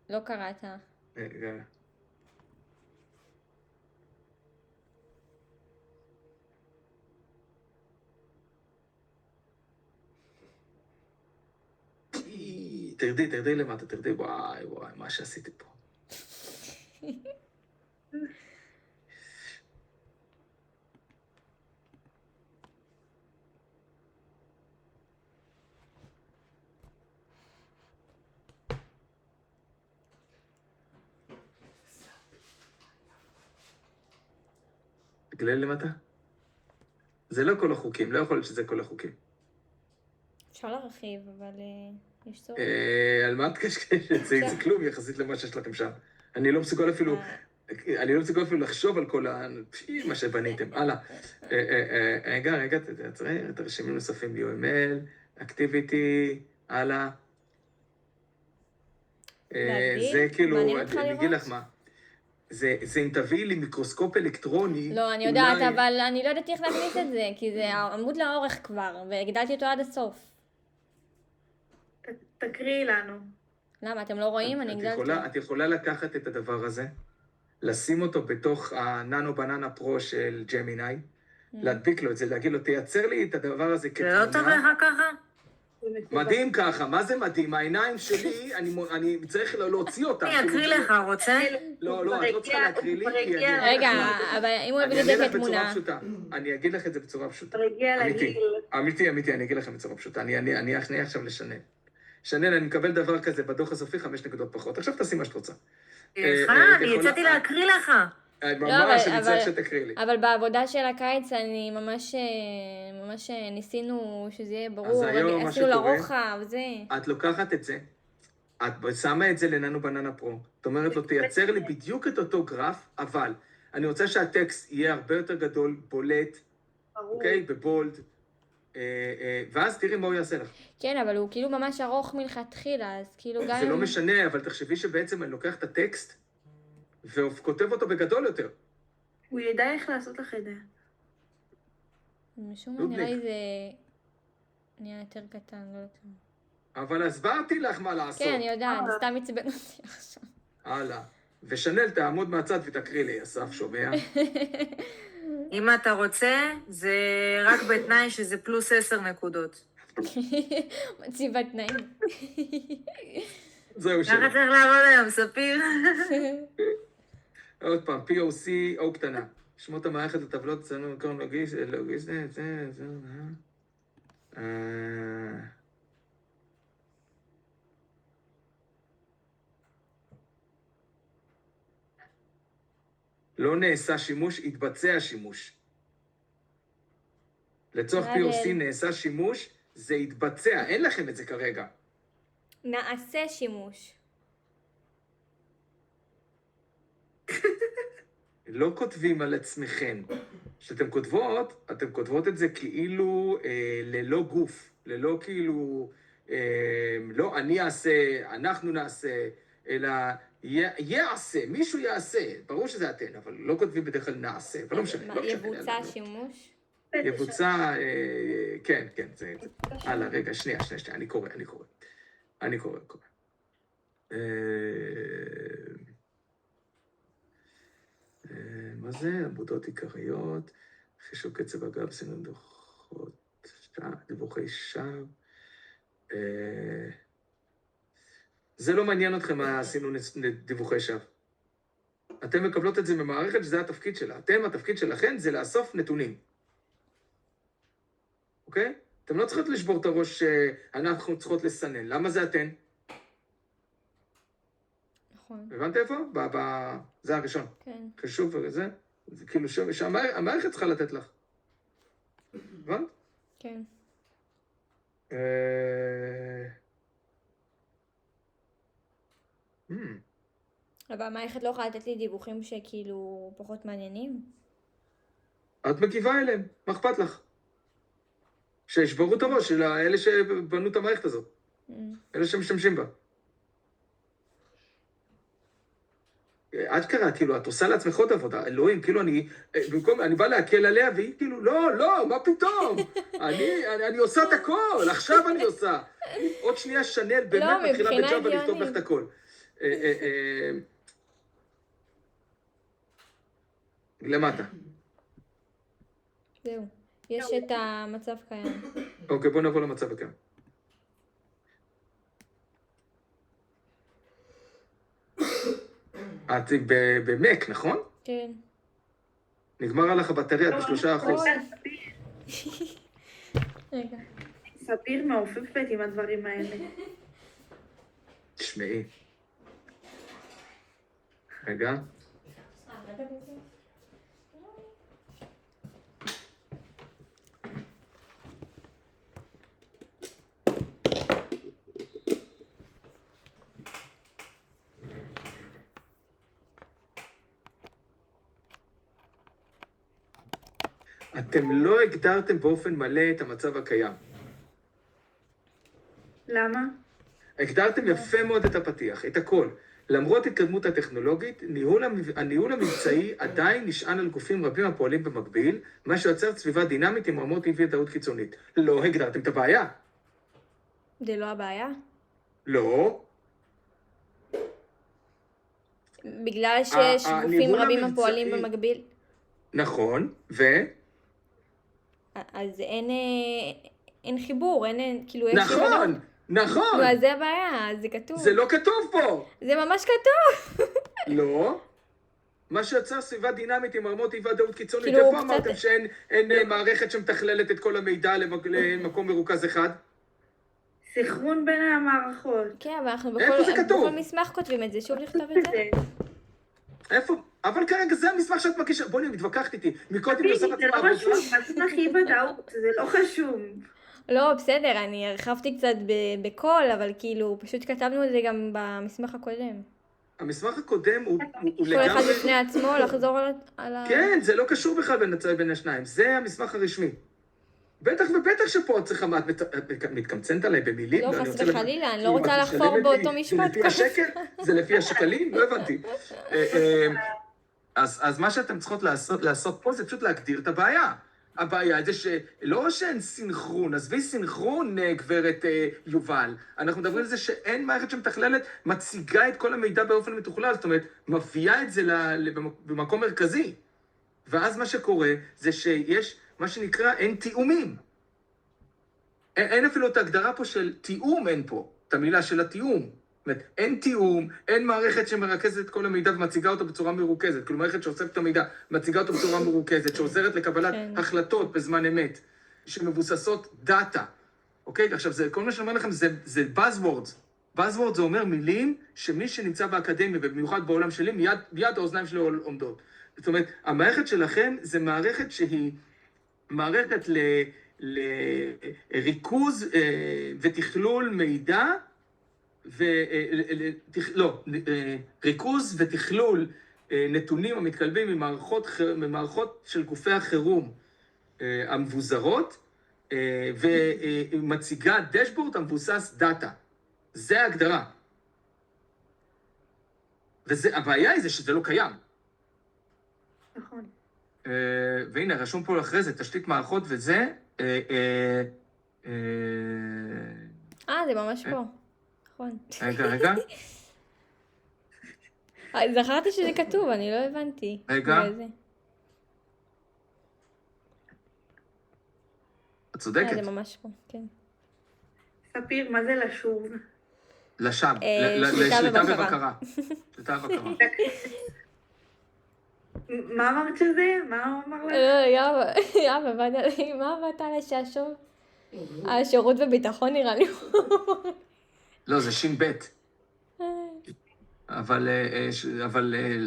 לא קראת. רגע. תרדי למטה, תרדי, וואי, מה שעשיתי פה. תגלל למטה? זה לא כל החוקים, לא יכול להיות שזה כל החוקים. אפשר להרחיב, אבל יש צורך. על מה את קשקשת? זה כלום יחסית למה שיש לכם שם. אני לא מסוגל אפילו לחשוב על כל מה שבניתם. הלאה. רגע, תעצרי, תרשימים נוספים, UML, Activity, הלאה. זה כאילו, אני אגיד לך מה. זה אם תביאי לי מיקרוסקופ אלקטרוני... לא, אני יודעת, אבל אני לא יודעת איך להכניס את זה, כי זה עמוד לאורך כבר, והגדלתי אותו עד הסוף. תקריאי לנו. למה, אתם לא רואים? אני הגדלתי. את יכולה לקחת את הדבר הזה, לשים אותו בתוך הננו בננה פרו של ג'מיני, להדביק לו את זה, להגיד לו, תייצר לי את הדבר הזה כתמונה. זה לא טוב לך ככה? מדהים ככה, מה זה מדהים? העיניים שלי, אני צריך להוציא אותם. אני אקריא לך, רוצה? לא, את לא צריכה להקריא לי, כי אני... רגע, אבל אם הוא יביא את זה כתמונה... אני אגיד לך את זה בצורה פשוטה. רגיע לגיל. אמיתי, אני אגיד לכם בצורה פשוטה. אני אכנה עכשיו לשנל. שנל, אני מקבל דבר כזה בדוח הסופי 5 נקודות פחות. עכשיו תעשי מה שאת רוצה. אני יצאתי להקריא לך. ממש, אני צריך שתקריא לי. אבל בעבודה של הקיץ אני ממש ניסינו שזה יהיה ברור, עשינו לרוחב, זה. את לוקחת את זה, את שמה את זה לננו בננה פרו, את אומרת לו, תייצר לי בדיוק את אותו גרף, אבל אני רוצה שהטקסט יהיה הרבה יותר גדול, בולט, אוקיי? בבולד, ואז תראי מה הוא יעשה לך. כן, אבל הוא כאילו ממש ארוך מלכתחילה, אז כאילו גם... זה לא משנה, אבל תחשבי שבעצם אני לוקח את הטקסט, וכותב אותו בגדול יותר. הוא ידע איך לעשות לך את זה. משום מה נראה לי זה נהיה יותר קטן, לא יודעת. אבל הסברתי לך מה לעשות. כן, אני יודעת, זה סתם עצבן אותי עכשיו. הלאה. ושנל תעמוד מהצד ותקריא לי, אסף שומע. אם אתה רוצה, זה רק בתנאי שזה פלוס 10 נקודות. מציבה תנאים. זהו שלא. ככה צריך לעבוד היום, ספיר. עוד פעם, POC, O קטנה. שמות המערכת לטבלות, אצלנו קוראים לוגיסט, לא נעשה שימוש, התבצע שימוש. לצורך POC נעשה שימוש, זה התבצע, אין לכם את זה כרגע. נעשה שימוש. לא כותבים על עצמכם. כשאתם כותבות, אתם כותבות את זה כאילו ללא גוף, ללא כאילו, לא אני אעשה, אנחנו נעשה, אלא יעשה, מישהו יעשה. ברור שזה אתן, אבל לא כותבים בדרך כלל נעשה, אבל לא משנה. יבוצע שימוש? יבוצע, כן, זה... הלאה, רגע, שנייה, אני קורא. מה זה? עבודות עיקריות, חישוב קצב אגב, סינון דוחות, דיווחי שווא. זה לא מעניין אתכם מה עשינו דיווחי שווא. אתם מקבלות את זה ממערכת שזה התפקיד שלה. התפקיד שלכם זה לאסוף נתונים. אוקיי? אתם לא צריכות לשבור את הראש שאנחנו צריכות לסנן. למה זה אתן? נכון. הבנת איפה? זה הראשון. כן. חישוב וזה, זה כאילו שהמערכת צריכה לתת לך. הבנת? כן. אבל המערכת לא יכולה לתת לי דיווחים שכאילו פחות מעניינים? את מגיבה אליהם, מה אכפת לך? שישברו את הראש של אלה שבנו את המערכת הזאת. אלה שמשתמשים בה. אשכרה, כאילו, את עושה לעצמך עוד עבודה, אלוהים, כאילו אני בא להקל עליה, והיא כאילו, לא, מה פתאום? אני עושה את הכל, עכשיו אני עושה. עוד שנייה שנל באמת מתחילה בג'אבה לכתוב לך את הכל. למטה. זהו. יש את המצב קיים. אוקיי, בוא נעבור למצב הקיים. את במק, נכון? כן. נגמר עליך הבטריה ב3%. רגע. ספיר מעופפת עם הדברים האלה. תשמעי. רגע. אתם לא הגדרתם באופן מלא את המצב הקיים. למה? הגדרתם יפה מאוד את הפתיח, את הכל. למרות התקדמות הטכנולוגית, הניהול המבצעי עדיין נשען על גופים רבים הפועלים במקביל, מה שיוצר סביבה דינמית עם רמות אי-ודאות קיצונית. לא הגדרתם את הבעיה. זה לא הבעיה? לא. בגלל שיש גופים הניהול רבים המבצעי- הפועלים במקביל? נכון, אז אין חיבור, כאילו יש... נכון, נכון. נו, אז זה הבעיה, זה כתוב. זה לא כתוב פה. זה ממש כתוב. לא. מה שיוצר סביבה דינמית עם רמות אי-ודאות קיצונית. כאילו, איפה קצת- אמרתם שאין מערכת שמתכללת את כל המידע למקום מרוכז אחד? סנכרון בין המערכות. כן, אבל אנחנו איפה זה כתוב? בכל מסמך כותבים את זה, שוב לכתוב את זה. איפה? אבל כרגע זה המסמך שאת מקישה. בואי, מתווכחת איתי. מקודם היא עושה זה לעצמה לא עבודה. חשוב, מסמך אי ודאות, זה לא חשוב. לא, בסדר, אני הרחבתי קצת בקול, אבל כאילו, פשוט כתבנו את זה גם במסמך הקודם. המסמך הקודם הוא כל אחד בפני עצמו, לחזור על ה... כן, זה לא קשור בכלל בין השניים. זה המסמך הרשמי. בטח ובטח שפה את צריכה, את מתקמצנת עליי במילים? לא, אני חס רוצה לדעת- וחלילה, אני לא אם רוצה את לחפור משלמת באותו לי, משפט. זה לפי השקל? זה לפי השקלים? לא הבנתי. אז מה שאתם צריכות לעשות פה זה פשוט להגדיר את הבעיה. הבעיה זה שלא שאין סינכרון, עזבי סינכרון, גברת יובל. אנחנו מדברים על זה שאין מערכת שמתכללת, מציגה את כל המידע באופן מתוכלל, זאת אומרת, מביאה את זה במקום מרכזי. ואז מה שקורה זה שיש מה שנקרא אין תיאומים. אין אפילו את ההגדרה פה של תיאום, אין פה, את המילה של התיאום. זאת אומרת, אין תיאום, אין מערכת שמרכזת את כל המידע ומציגה אותו בצורה מרוכזת. כלומר, מערכת שאוספת את המידע, מציגה אותו בצורה מרוכזת, שעוזרת לקבלת כן. החלטות בזמן אמת, שמבוססות דאטה. אוקיי? עכשיו, כל מה שאני אומר לכם זה buzzwords. buzzwords זה אומר מילים שמי שנמצא באקדמיה, ובמיוחד בעולם שלי, מיד האוזניים שלו עומדות. זאת אומרת, המערכת שלכם זה מערכת שהיא מערכת לריכוז ותכלול מידע, ריכוז ותכלול נתונים המתקלבים ממערכות של גופי החירום המבוזרות, ומציגה דשבורד המבוסס דאטה. זה ההגדרה. והבעיה היא זה שזה לא קיים. נכון. והנה, רשום פה אחרי זה, תשתית מערכות וזה. זה ממש פה. נכון. רגע. זכרתי שזה כתוב, אני לא הבנתי. רגע. זה. את צודקת. זה ממש פה, כן. ספיר, מה זה לשוב? לשם, שליטה לשליטה ובקרה. ובקרה. שליטה ובקרה. מה אמרת שזה? מה הוא אמר לך? יאבא, מה עבדת על השעשוב? השירות וביטחון נראה לי. לא, זה שין בית. אבל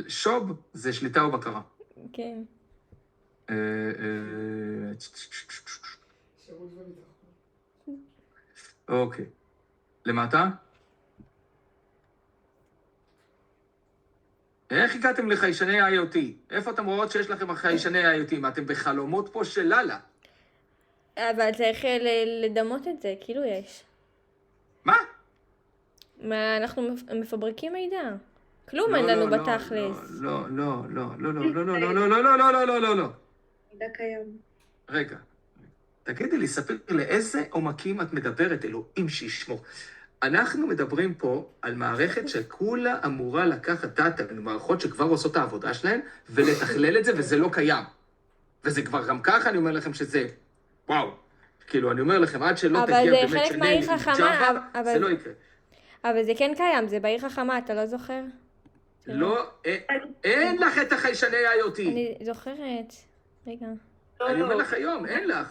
שוב זה שליטה ובקרה. כן. אוקיי. למטה? איך הגעתם לחיישני IoT? איפה אתם רואות שיש לכם חיישני IoT? מה, אתם בחלומות פה של לילה? אבל צריך לדמות את זה, כאילו יש. מה? אנחנו מפברקים מידע. כלום לא, אין לנו לא, לא, בתכלס. לא, לא, לא, לא, לא, לא, לא, לא, לא, לא, לא, לא, לא, לא, לא. מידע קיים. רגע, תגידי לי, ספר לאיזה עומקים את מדברת, אלוהים שישמור. אנחנו מדברים פה על מערכת שכולה אמורה לקחת דאטה, מערכות שכבר עושות את העבודה שלהן, ולתכלל את זה, וזה לא קיים. וזה כבר גם ככה, אני אומר לכם שזה, וואו. כאילו, אני אומר לכם, עד שלא אבל תגיע זה באמת חלק שנל מהעיר עם חכמה, ג'אווה, זה לא יקרה. אבל זה כן קיים, זה בעיר חכמה, אתה לא זוכר? לא, אין לך את החיישני IoT. אני זוכרת. רגע. אני אומר לך היום, אין לך.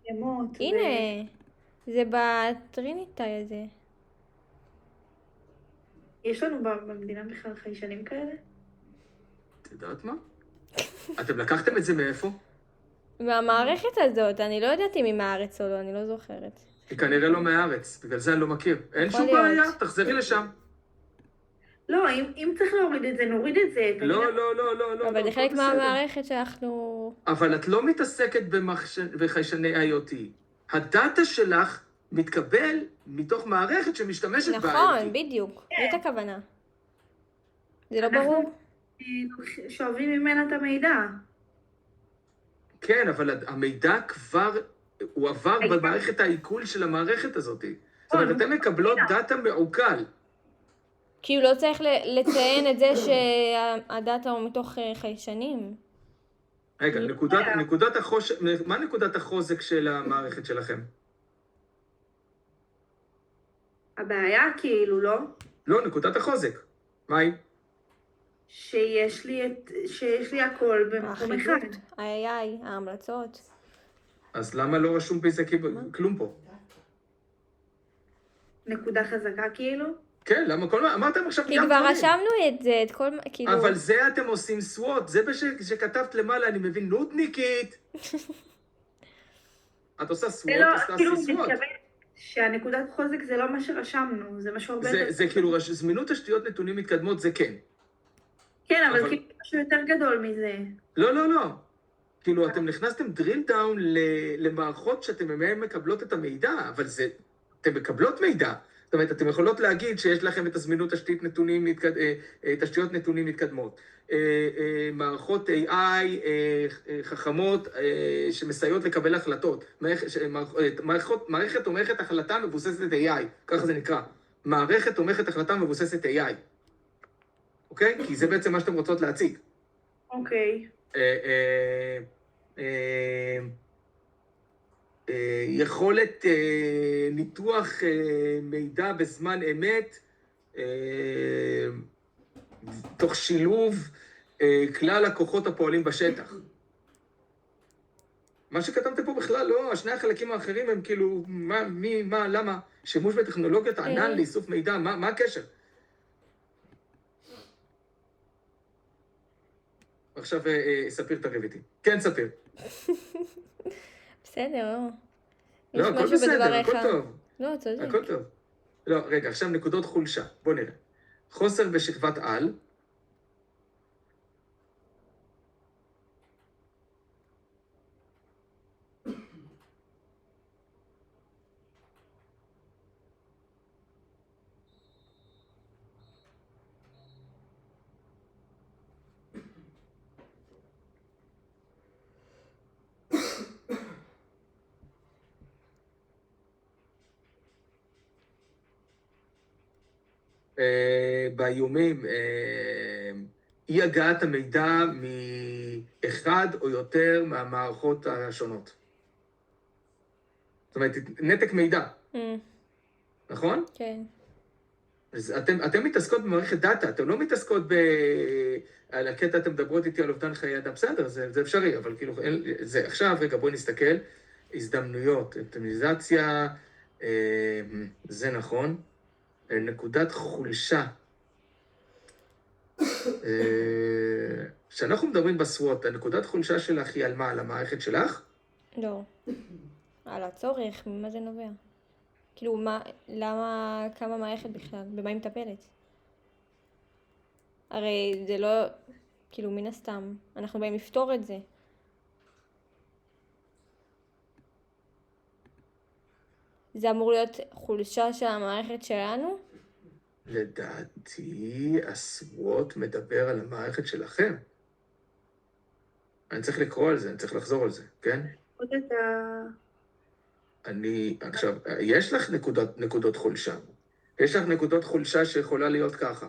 ימות. הנה, זה בטריניטאי הזה. יש לנו במדינה בכלל חיישנים כאלה? את יודעת מה? אתם לקחתם את זה מאיפה? מהמערכת הזאת, אני לא יודעת אם היא מהארץ או לא, אני לא זוכרת. היא כנראה לא מהארץ, בגלל זה אני לא מכיר. אין יכול שום להיות. בעיה, תחזרי לשם. לא, אם צריך להוריד את זה, נוריד את זה. לא, לא, לא, לא, לא. אבל זה הכל חלק בסדר. מהמערכת שאנחנו... אבל את לא מתעסקת בחיישני IoT. הדאטה שלך מתקבל מתוך מערכת שמשתמשת ב-IoT. נכון, בדיוק. זאת הכוונה. זה לא אנחנו- ברור? שואבים ממנה את המידע. כן, אבל המידע כבר, הוא עבר במערכת העיכול של המערכת הזאת. זאת אומרת, אתם מקבלות דאטה מעוקל. כאילו לא צריך לציין את זה שהדאטה הוא מתוך חיישנים. רגע, מה נקודת החוזק של המערכת שלכם? הבעיה כאילו, לא? לא, נקודת החוזק. מה היא? שיש לי הכל במקום אחד. האחידות, ה-AI, ההמלצות. אז למה לא רשום בזה כלום פה? נקודה חזקה כאילו? כן, למה כל מה? אמרתם עכשיו כי ים כבר דברים. רשמנו את זה, את כל... כאילו... אבל זה אתם עושים סוואט, זה שכתבת למעלה, אני מבין, נודניקית. את עושה זה סוואט, לא, עושה כאילו סוואט. מתכוון שהנקודת חוזק זה לא מה שרשמנו, זה משהו הרבה יותר... זה כאילו, זמינות תשתיות נתונים מתקדמות זה כן. כן, אבל אבל- כאילו משהו יותר גדול מזה. לא, לא, לא. כאילו, אתם נכנסתם drill down למערכות שאתם מהן מקבלות את המידע, אבל זה, אתם מקבלות מידע. זאת אומרת, אתם יכולות להגיד שיש לכם את הזמינות תשתיות נתונים מתקדמות. מערכות AI חכמות שמסייעות לקבל החלטות. מערכת תומכת החלטה מבוססת AI, ככה זה נקרא. מערכת תומכת החלטה מבוססת AI. אוקיי? כי זה בעצם מה שאתם רוצות להציג. אוקיי. יכולת ניתוח מידע בזמן אמת, תוך שילוב כלל הכוחות הפועלים בשטח. מה שכתבתם פה בכלל לא, שני החלקים האחרים הם כאילו, מה, למה? שימוש בטכנולוגיית הענן לאיסוף מידע, מה הקשר? עכשיו ספיר תריב איתי. כן, ספיר. בסדר, לא. לא, יש הכל משהו בסדר, בדבריך. הכל טוב. לא, צודק. הכל טוב. לא, רגע, עכשיו נקודות חולשה. בוא נראה. חוסר בשכבת על. באיומים, אי הגעת המידע מאחד או יותר מהמערכות השונות. זאת אומרת, נתק מידע, נכון? כן. אז אתם מתעסקות במערכת דאטה, אתם לא מתעסקות על הקטע, אתם מדברות איתי על אובדן חיי אדם, בסדר, זה אפשרי, אבל כאילו, זה עכשיו, רגע, בואי נסתכל, הזדמנויות, אופטימיזציה, זה נכון, נקודת חולשה. כשאנחנו מדברים בסוואט, הנקודת חולשה שלך היא על מה? על המערכת שלך? לא. על הצורך, ממה זה נובע? כאילו, למה קמה מערכת בכלל? במה היא מטפלת? הרי זה לא, כאילו, מן הסתם, אנחנו באים לפתור את זה. זה אמור להיות חולשה של המערכת שלנו? לדעתי, הסוואט מדבר על המערכת שלכם. אני צריך לקרוא על זה, אני צריך לחזור על זה, כן? עוד את ה... עכשיו, יש לך נקודות חולשה. יש לך נקודות חולשה שיכולה להיות ככה.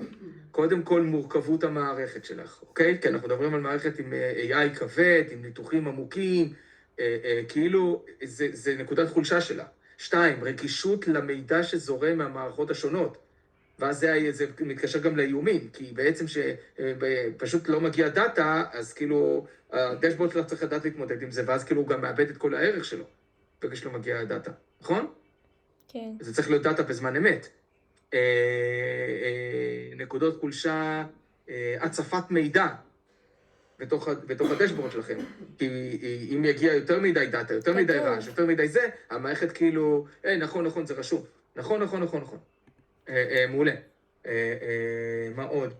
קודם כל, מורכבות המערכת שלך, אוקיי? כי אנחנו מדברים על מערכת עם AI כבד, עם ניתוחים עמוקים, כאילו, זה נקודת חולשה שלה. 2, רגישות למידע שזורם מהמערכות השונות. ואז זה מתקשר גם לאיומים, כי בעצם שפשוט לא מגיע דאטה, אז כאילו, הדשבורד שלך צריך לדעת להתמודד עם זה, ואז כאילו הוא גם מאבד את כל הערך שלו, בגלל שלא מגיע דאטה, נכון? כן. זה צריך להיות דאטה בזמן אמת. נקודות חולשה, הצפת מידע בתוך הדשבורד שלכם. כי אם יגיע יותר מדי דאטה, יותר מדי רעש, יותר מדי זה, המערכת כאילו, נכון, זה רשום. נכון. מעולה. מה עוד?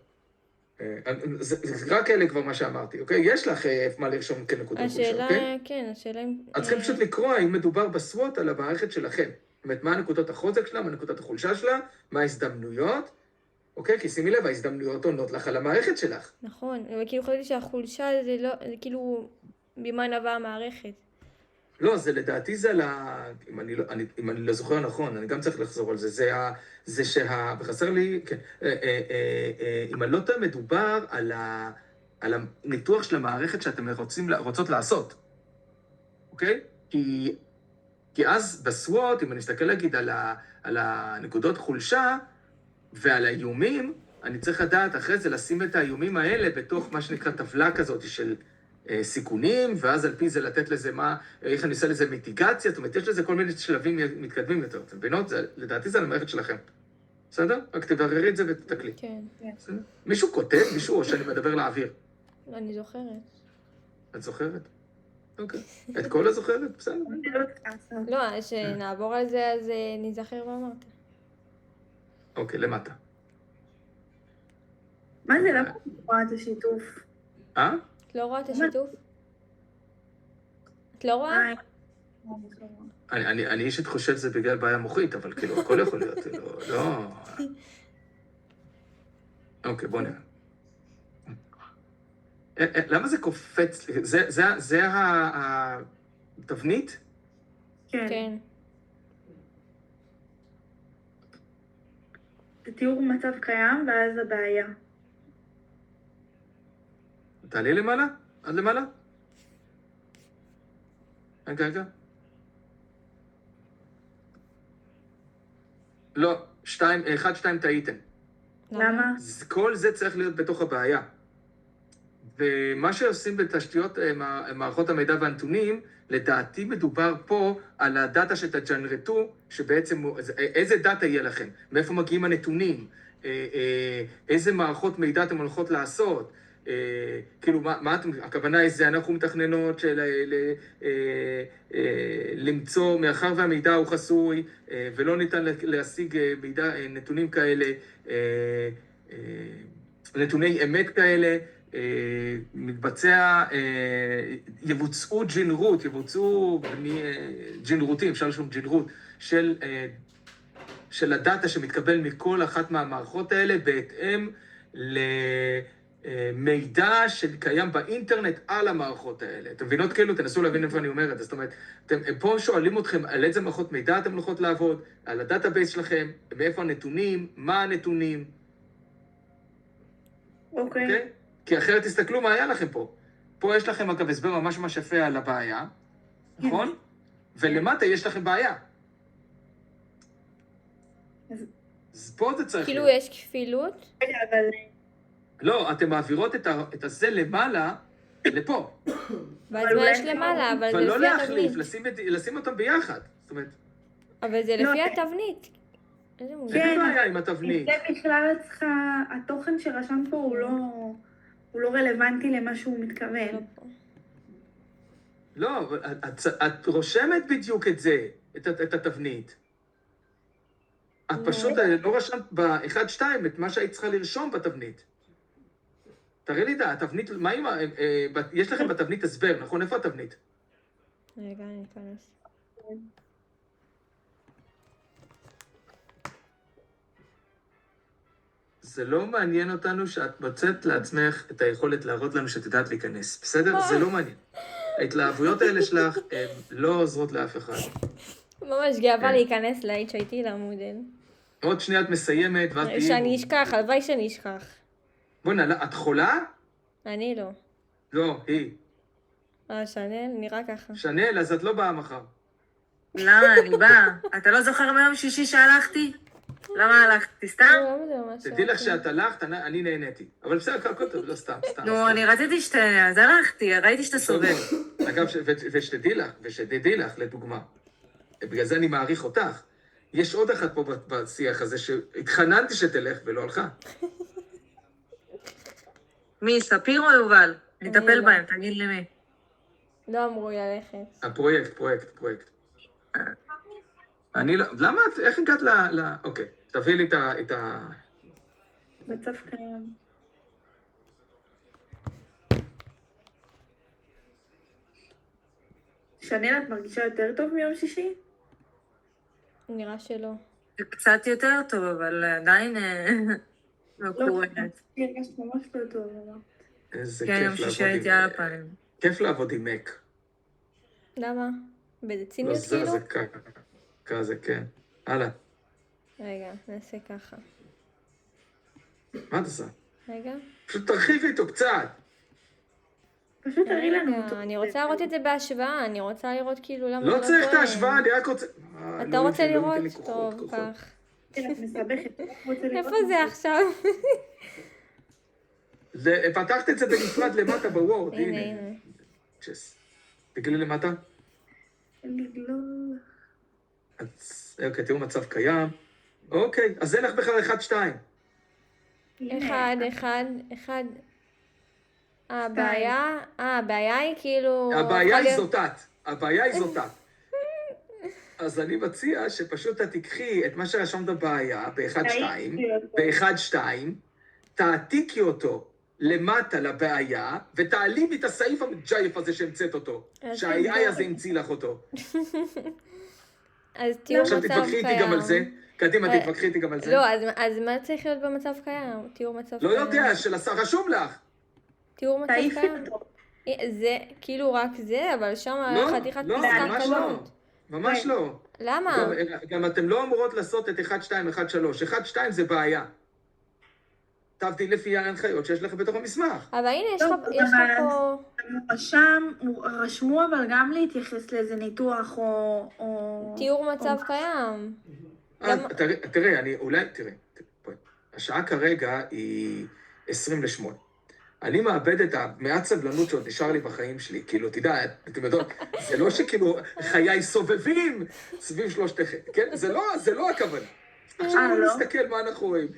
זה רק אלה כבר מה שאמרתי, אוקיי? יש לך מה לרשום כנקודות חולשה, אוקיי? כן, השאלה אם... אז צריכים פשוט לקרוא אם מדובר בסוואט על המערכת שלכם. זאת אומרת, מה הנקודות החוזק שלה, מה נקודות החולשה שלה, מה ההזדמנויות, אוקיי? כי שימי לב, ההזדמנויות עונות לך על המערכת שלך. נכון, אבל כאילו חשבתי שהחולשה זה לא, זה כאילו במה נבעה המערכת. לא, זה לדעתי זה אם אני לא זוכר נכון, אני גם צריך לחזור על זה, וחסר לי, כן, אם אני לא טועה מדובר על הניתוח של המערכת שאתם רוצות לעשות, אוקיי? כי אז בסוואט, אם אני אסתכל להגיד על הנקודות חולשה ועל האיומים, אני צריך לדעת אחרי זה לשים את האיומים האלה בתוך מה שנקרא טבלה כזאת של סיכונים, ואז על פי זה לתת לזה איך אני עושה לזה מיטיגציה, זאת אומרת, יש לזה כל מיני שלבים מתקדמים יותר. אתם מבינות? לדעתי זה על המערכת שלכם. בסדר? רק תבררי את זה ותתקלי. כן. בסדר? מישהו כותב? מישהו או שאני מדבר לאוויר? אני זוכרת. את זוכרת? אוקיי. את כל הזוכרת? בסדר. לא, שנעבור על זה, אז נזכר מה אמרת. אוקיי, למטה. מה זה? למה אני רואה את השיתוף? את לא רואה את השיתוף? את לא רואה? אני אישית חושב שזה בגלל בעיה מוחית, אבל כאילו, הכל יכול להיות, לא... אוקיי, בוא נראה. למה זה קופץ? זה התבנית? כן. זה תיאור מצב קיים, ואז הבעיה. תעלי למעלה? עד למעלה? רגע. לא, 1, 2 טעיתם. למה? כל זה צריך להיות בתוך הבעיה. ומה שעושים בתשתיות מערכות המידע והנתונים, לדעתי מדובר פה על הדאטה שתג'נרטו, שבעצם, איזה דאטה יהיה לכם? מאיפה מגיעים הנתונים? איזה מערכות מידע אתם הולכות לעשות? כאילו, הכוונה היא זה, אנחנו מתכננות למצוא, מאחר והמידע הוא חסוי, ולא ניתן להשיג נתונים כאלה, נתוני אמת כאלה, יבוצעו ג'ינרוטים, אפשר לשאול ג'ינרוט, של הדאטה שמתקבל מכל אחת מהמערכות האלה, בהתאם למידע שקיים באינטרנט על המערכות האלה. אתם מבינות כאילו? תנסו להבין איפה אני אומר את זה. זאת אומרת, הם פה שואלים אתכם על איזה מערכות מידע אתם הולכות לעבוד, על הדאטאבייס שלכם, מאיפה הנתונים, מה הנתונים. אוקיי. כי אחרת תסתכלו מה היה לכם פה. פה יש לכם אגב הסבר ממש יפה על הבעיה, נכון? ולמטה יש לכם בעיה. אז פה זה צריך כאילו להיות. יש כפילות? רגע, אבל... לא, אתם מעבירות את הזה למעלה, לפה. ואז מה יש למעלה, אבל זה אבל לא לפי להחליף, התבנית. לשים אותם ביחד. זאת אומרת, אבל זה לא, לפי התבנית. איזה מוזר. זה בעיה עם התבנית. זה בכלל התוכן שרשם פה הוא לא רלוונטי למה שהוא מתכוון. לא פה. לא, אבל את רושמת בדיוק את זה, את התבנית. את פשוט לא רשמת ב-1-2 את מה שהיית צריכה לרשום בתבנית. תראי לי, התבנית, מה עם יש לכם בתבנית הסבר, נכון? איפה התבנית? רגע, אני אכנס. זה לא מעניין אותנו שאת מוצאת לעצמך את היכולת להראות לנו שאת יודעת להיכנס, בסדר? זה לא מעניין. ההתלהבויות האלה שלך הן לא עוזרות לאף אחד. ממש גאווה כן. להיכנס ל-HIT למודל. עוד שנייה את מסיימת, ואז תהיי... שאני אשכח, הלוואי שאני אשכח. בוא'נה, את חולה? אני לא. לא, היא. שנל, נראה ככה. שנל, אז את לא באה מחר. למה? אני באה. אתה לא זוכר ביום שישי שהלכתי? למה הלכתי? סתם? לא, זה ממש... תדעי לך שאת הלכת, אני נהניתי. אבל בסדר, הכל טוב, לא סתם. נו, אני רציתי אז הלכתי, ראיתי שאתה סובל. אגב, ושתדעי לך, לדוגמה, בגלל זה אני מעריך אותך, יש עוד אחת פה בשיח הזה שהתחננתי שתלך ולא הלכה. מי, ספיר או יובל? נטפל לא. בהם, תגיד למי. לא אמרו לי ללכת. הפרויקט. אני לא... למה את... איך הגעת אוקיי, תביא לי את ה... מצב קיים. שנל, את מרגישה יותר טוב מיום שישי? נראה שלא. זה קצת יותר טוב, אבל עדיין לא קוראת. הרגשת ממש לא טוב, אמרת. איזה כן, יום כיף שישי לעבוד הייתי על הפנים. כיף לעבוד עם מק. למה? באיזה לא ציניות כאילו? זה כזה, כן. הלאה. רגע, נעשה ככה. מה את עושה? רגע. פשוט תרחיבי איתו קצת. פשוט תראי לנו אותו. אני רוצה לראות את זה בהשוואה, אני רוצה לראות כאילו למה לא צריך את טוען. ההשוואה, אני רק רוצה... אתה רוצה לראות? לא נותן לי טוב, כוחות. כך. כן, את מסבכת. רוצה לראות איפה זה עכשיו? פתחת את זה בנפרד למטה בוורד, הנה, הנה. הנה. צ'ס. תגלי למטה. לגלול. אוקיי, תראו מצב קיים. אוקיי, אז אין לך בכלל 1-2. אחד. הבעיה היא כאילו... הבעיה היא זאת את. אז אני מציע שפשוט תקחי את מה שרשמת בבעיה ב-1-2, תעתיקי אותו למטה לבעיה, ותעלימי את הסעיף המג'ייף הזה שהמצאת אותו, שה-AI הזה המציא לך אותו. אז תיאור מצב קיים. עכשיו תתווכחי איתי גם על זה. קדימה, תתווכחי איתי גם על זה. לא, אז מה צריך להיות במצב קיים? תיאור מצב קיים. לא יודע, רשום לך. תיאור מצב תעיפי קיים. אותו. זה כאילו רק זה, אבל שם חתיכת לא, פסקה ממש לא. כזאת. ממש לא. למה? גם אתם לא אמורות לעשות את 1-2, 1-3. 1-2 זה בעיה. תבדיל לפי ההנחיות שיש לך בתוך המסמך. אבל הנה, יש לא, לך פה... רשמו אבל גם להתייחס לאיזה ניתוח או... תיאור מצב קיים. תראה, השעה כרגע היא 7:50. אני מאבד את המעט סבלנות שעוד נשאר לי בחיים שלי. כאילו, תדע, אתם יודעות, זה לא שכאילו חיי סובבים סביב שלושתכם, כן? זה לא הכוונה. עכשיו בואו נסתכל מה אנחנו רואים.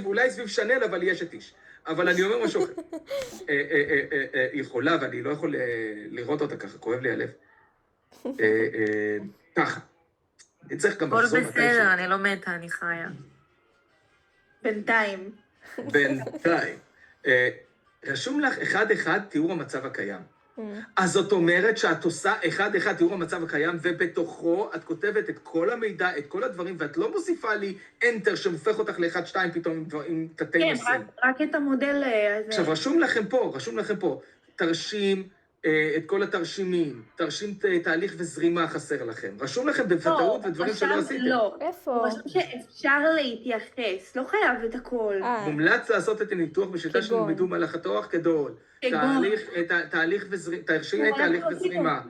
אולי סביב שנל, אבל יש את איש. אבל אני אומר משהו אחר. היא חולה, ואני לא יכול לראות אותה ככה, כואב לי הלב. ככה. אני צריך גם לחזור מתישהו. הכל בסדר, אני לא מתה, אני חיה. בינתיים. רשום לך 1-1 תיאור המצב הקיים. אז זאת אומרת שאת עושה 1-1 תיאור המצב הקיים, ובתוכו את כותבת את כל המידע, את כל הדברים, ואת לא מוסיפה לי Enter שמופך אותך ל-1-2 פתאום עם תתי כן, נושאים. רק את המודל הזה. עכשיו, רשום לכם פה, תרשים את כל התרשימים, תרשים תהליך וזרימה חסר לכם. רשום לכם בוודאות ודברים שלא עשיתם. לא, איפה? רשום שאפשר להתייחס, לא חייב את הכל. מומלץ לעשות את הניתוח בשיטה שנלמדו מהלך התואר כגון. תהליך וזרימה, תרשימי תהליך וזרימה.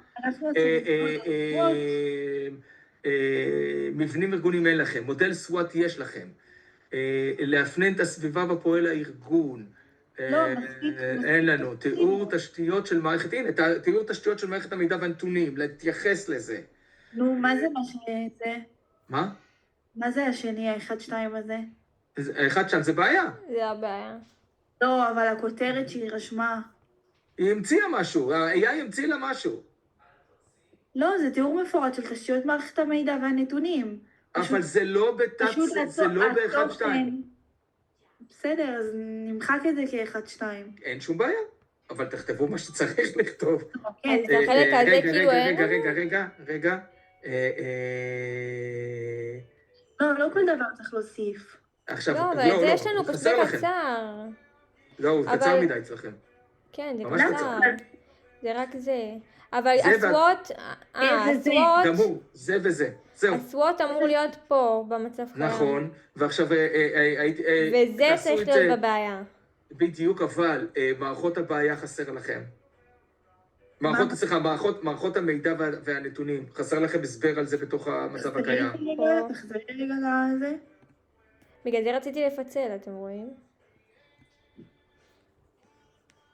מבנים ארגונים אין לכם, מודל סוואט יש לכם. להפנן את הסביבה בפועל הארגון. אין לנו. תיאור תשתיות של מערכת, הנה, תיאור תשתיות של מערכת המידע והנתונים, להתייחס לזה. נו, מה זה מה שזה? מה? מה זה השני, ה-1-2 הזה? 1-2 זה בעיה. זה הבעיה. לא, אבל הכותרת שהיא רשמה... היא המציאה משהו, ה-AI המציא לה משהו. לא, זה תיאור מפורט של תשתיות מערכת המידע והנתונים. אבל זה לא זה לא ב-1-2. בסדר, אז נמחק את זה כ-1-2. אין שום בעיה, אבל תכתבו מה שצריך לכתוב. אז את החלק הזה כאילו אין... רגע. לא כל דבר צריך להוסיף. עכשיו, לא, אבל את זה יש לנו פשוט חסר לכם. בקצר. לא, הוא אבל- קצר מדי אצלכם. כן, זה ממש קצר. זה רק זה. אבל זה הסוואט, וזה. גם הוא, זה וזה. זהו. הסוואט אמור להיות פה, במצב קיים. נכון, ועכשיו וזה תעשו צריך את זה. להיות בבעיה. בדיוק, אבל מערכות הבעיה חסר לכם. מערכות המידע והנתונים, חסר לכם הסבר על זה בתוך המצב הקיים. תחזרי רגע לזה. בגלל זה רציתי לפצל, אתם רואים?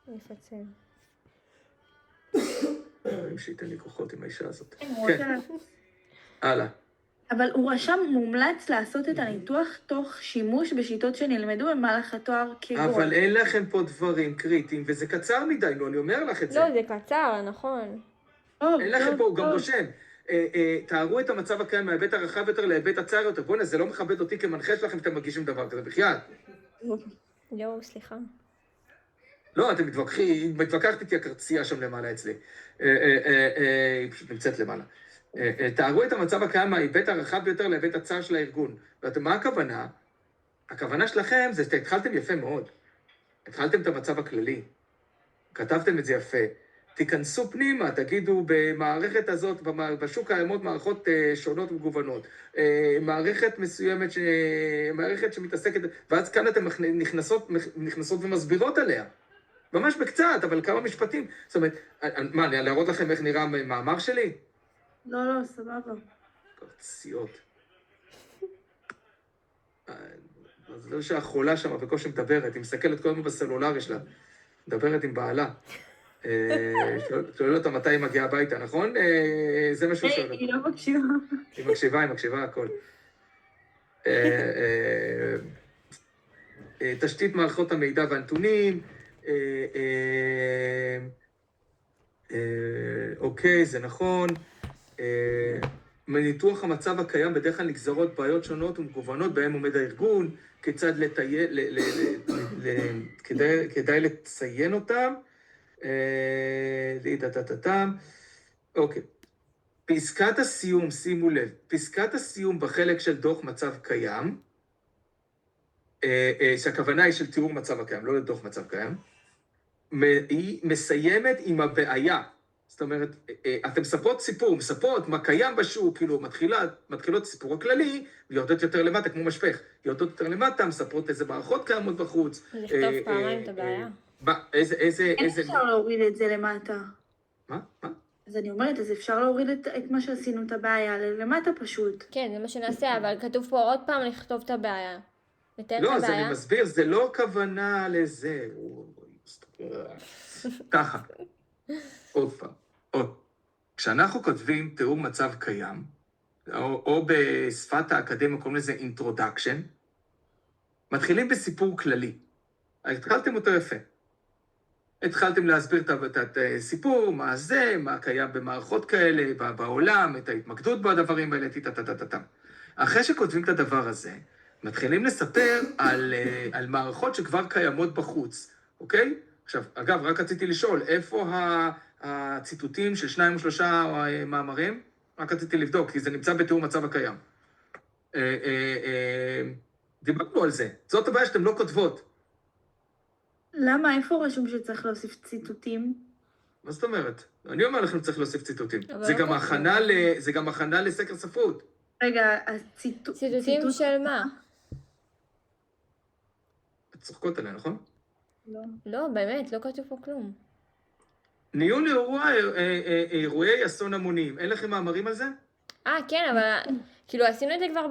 לפצל. רואים שייתן לי כוחות עם האישה הזאת. כן, הוא כן, רוצה- הלאה. אבל הוא רשם מומלץ לעשות את הניתוח תוך שימוש בשיטות שנלמדו במהלך התואר כגון. אבל אין לכם פה דברים קריטיים, וזה קצר מדי, נו, אני אומר לך את זה. לא, זה קצר, נכון. טוב, אין לכם טוב, פה, הוא גם טוב. רושם. תארו את המצב הקיים מההיבט הרחב יותר להיבט הצר יותר. בוא'נה, זה לא מכבד אותי כמנחה שלכם שאתם מגישים דבר כזה, בחייאת. יואו, סליחה. לא, אתם מתווכחת איתי הקרצייה שם למעלה אצלי. היא פשוט נמצאת למעלה. תארו את המצב הקיים מההיבט הרחב ביותר להיבט הצר של הארגון. מה הכוונה? הכוונה שלכם זה שהתחלתם יפה מאוד. התחלתם את המצב הכללי. כתבתם את זה יפה. תיכנסו פנימה, תגידו, במערכת הזאת, בשוק קיימות מערכות שונות ומגוונות. מערכת מסוימת, מערכת שמתעסקת, ואז כאן אתן נכנסות ומסבירות עליה. ממש בקצת, אבל כמה משפטים. זאת אומרת, מה, להראות לכם איך נראה מאמר שלי? לא, לא, סבבה. קרציות. אז לא שהחולה שם בקושי מדברת, היא מסתכלת כל הזמן בסלולרי שלה, מדברת עם בעלה. שואל אותה מתי היא מגיעה הביתה, נכון? זה מה שהוא שואל אותה. היא לא מקשיבה. היא מקשיבה הכל. תשתית מערכות המידע והנתונים, אוקיי, זה נכון. מניתוח המצב הקיים בדרך כלל נגזרות בעיות שונות ומגוונות בהם עומד הארגון, כיצד כדאי לציין אותם. אוקיי. פסקת הסיום, שימו לב, פסקת הסיום בחלק של דוח מצב קיים, שהכוונה היא של תיאור מצב הקיים, לא לדוח מצב קיים, היא מסיימת עם הבעיה. זאת אומרת, אתם מספרות מה קיים בשוק, כאילו מתחילות סיפור הכללי, ויורדות יותר למטה, כמו משפך, יורדות יותר למטה, מספרות איזה מערכות קיימות בחוץ. לכתוב פעמיים את הבעיה. אין אפשר להוריד את זה למטה. מה? אז אני אומרת, אז אפשר להוריד את מה שעשינו, את הבעיה, למטה פשוט. כן, זה מה שנעשה, אבל כתוב פה עוד פעם לכתוב את הבעיה. לתאר לא, את אז אני הבעיה. מסביר, זה לא כוונה לזה. ככה. עוד פעם. כשאנחנו כותבים תיאור מצב קיים, או בשפת האקדמיה קוראים לזה introduction, מתחילים בסיפור כללי. התחלתם אותו יפה. התחלתם להסביר את הסיפור, מה זה, מה קיים במערכות כאלה, בעולם, את ההתמקדות בדברים האלה, אחרי שכותבים את הדבר הזה, מתחילים לספר על מערכות שכבר קיימות בחוץ, אוקיי? עכשיו, אגב, רק רציתי לשאול, איפה הציטוטים של 2 או 3 מאמרים? רק רציתי לבדוק, כי זה נמצא בתיאור מצב הקיים. דיברנו על זה, זאת הבעיה שאתם לא כותבות. למה? איפה רשום שצריך להוסיף ציטוטים? מה זאת אומרת? אני אומר לכם צריך להוסיף ציטוטים. אבל זה לא גם כותבים. זה גם הכנה לסקר ספרות. רגע, ציטוטים של מה? את צוחקות עליה, נכון? לא. לא, באמת, לא כתוב פה כלום. ניהול אירועי אסון המוניים. אין לכם מאמרים על זה? כן, אבל כאילו עשינו את זה כבר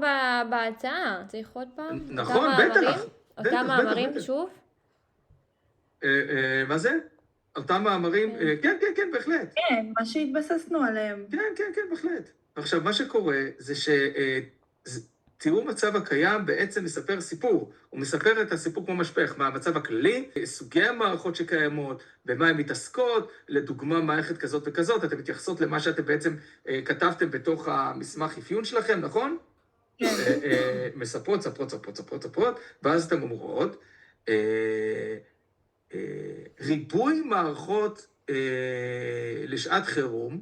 בהצעה. צריך עוד פעם? נכון, אותם בטח. מאמרים? אותם מאמרים בטח. שוב? מה זה? אותם מאמרים? כן, בהחלט. כן, מה שהתבססנו עליהם. כן, בהחלט. עכשיו, מה שקורה זה שתיאור מצב הקיים בעצם מספר סיפור. הוא מספר את הסיפור כמו משפך, מה המצב הכללי, סוגי המערכות שקיימות, במה הן מתעסקות, לדוגמה מערכת כזאת וכזאת, אתם מתייחסות למה שאתם בעצם כתבתם בתוך המסמך אפיון שלכם, נכון? כן. מספרות, ואז אתם אומרות, ריבוי מערכות לשעת חירום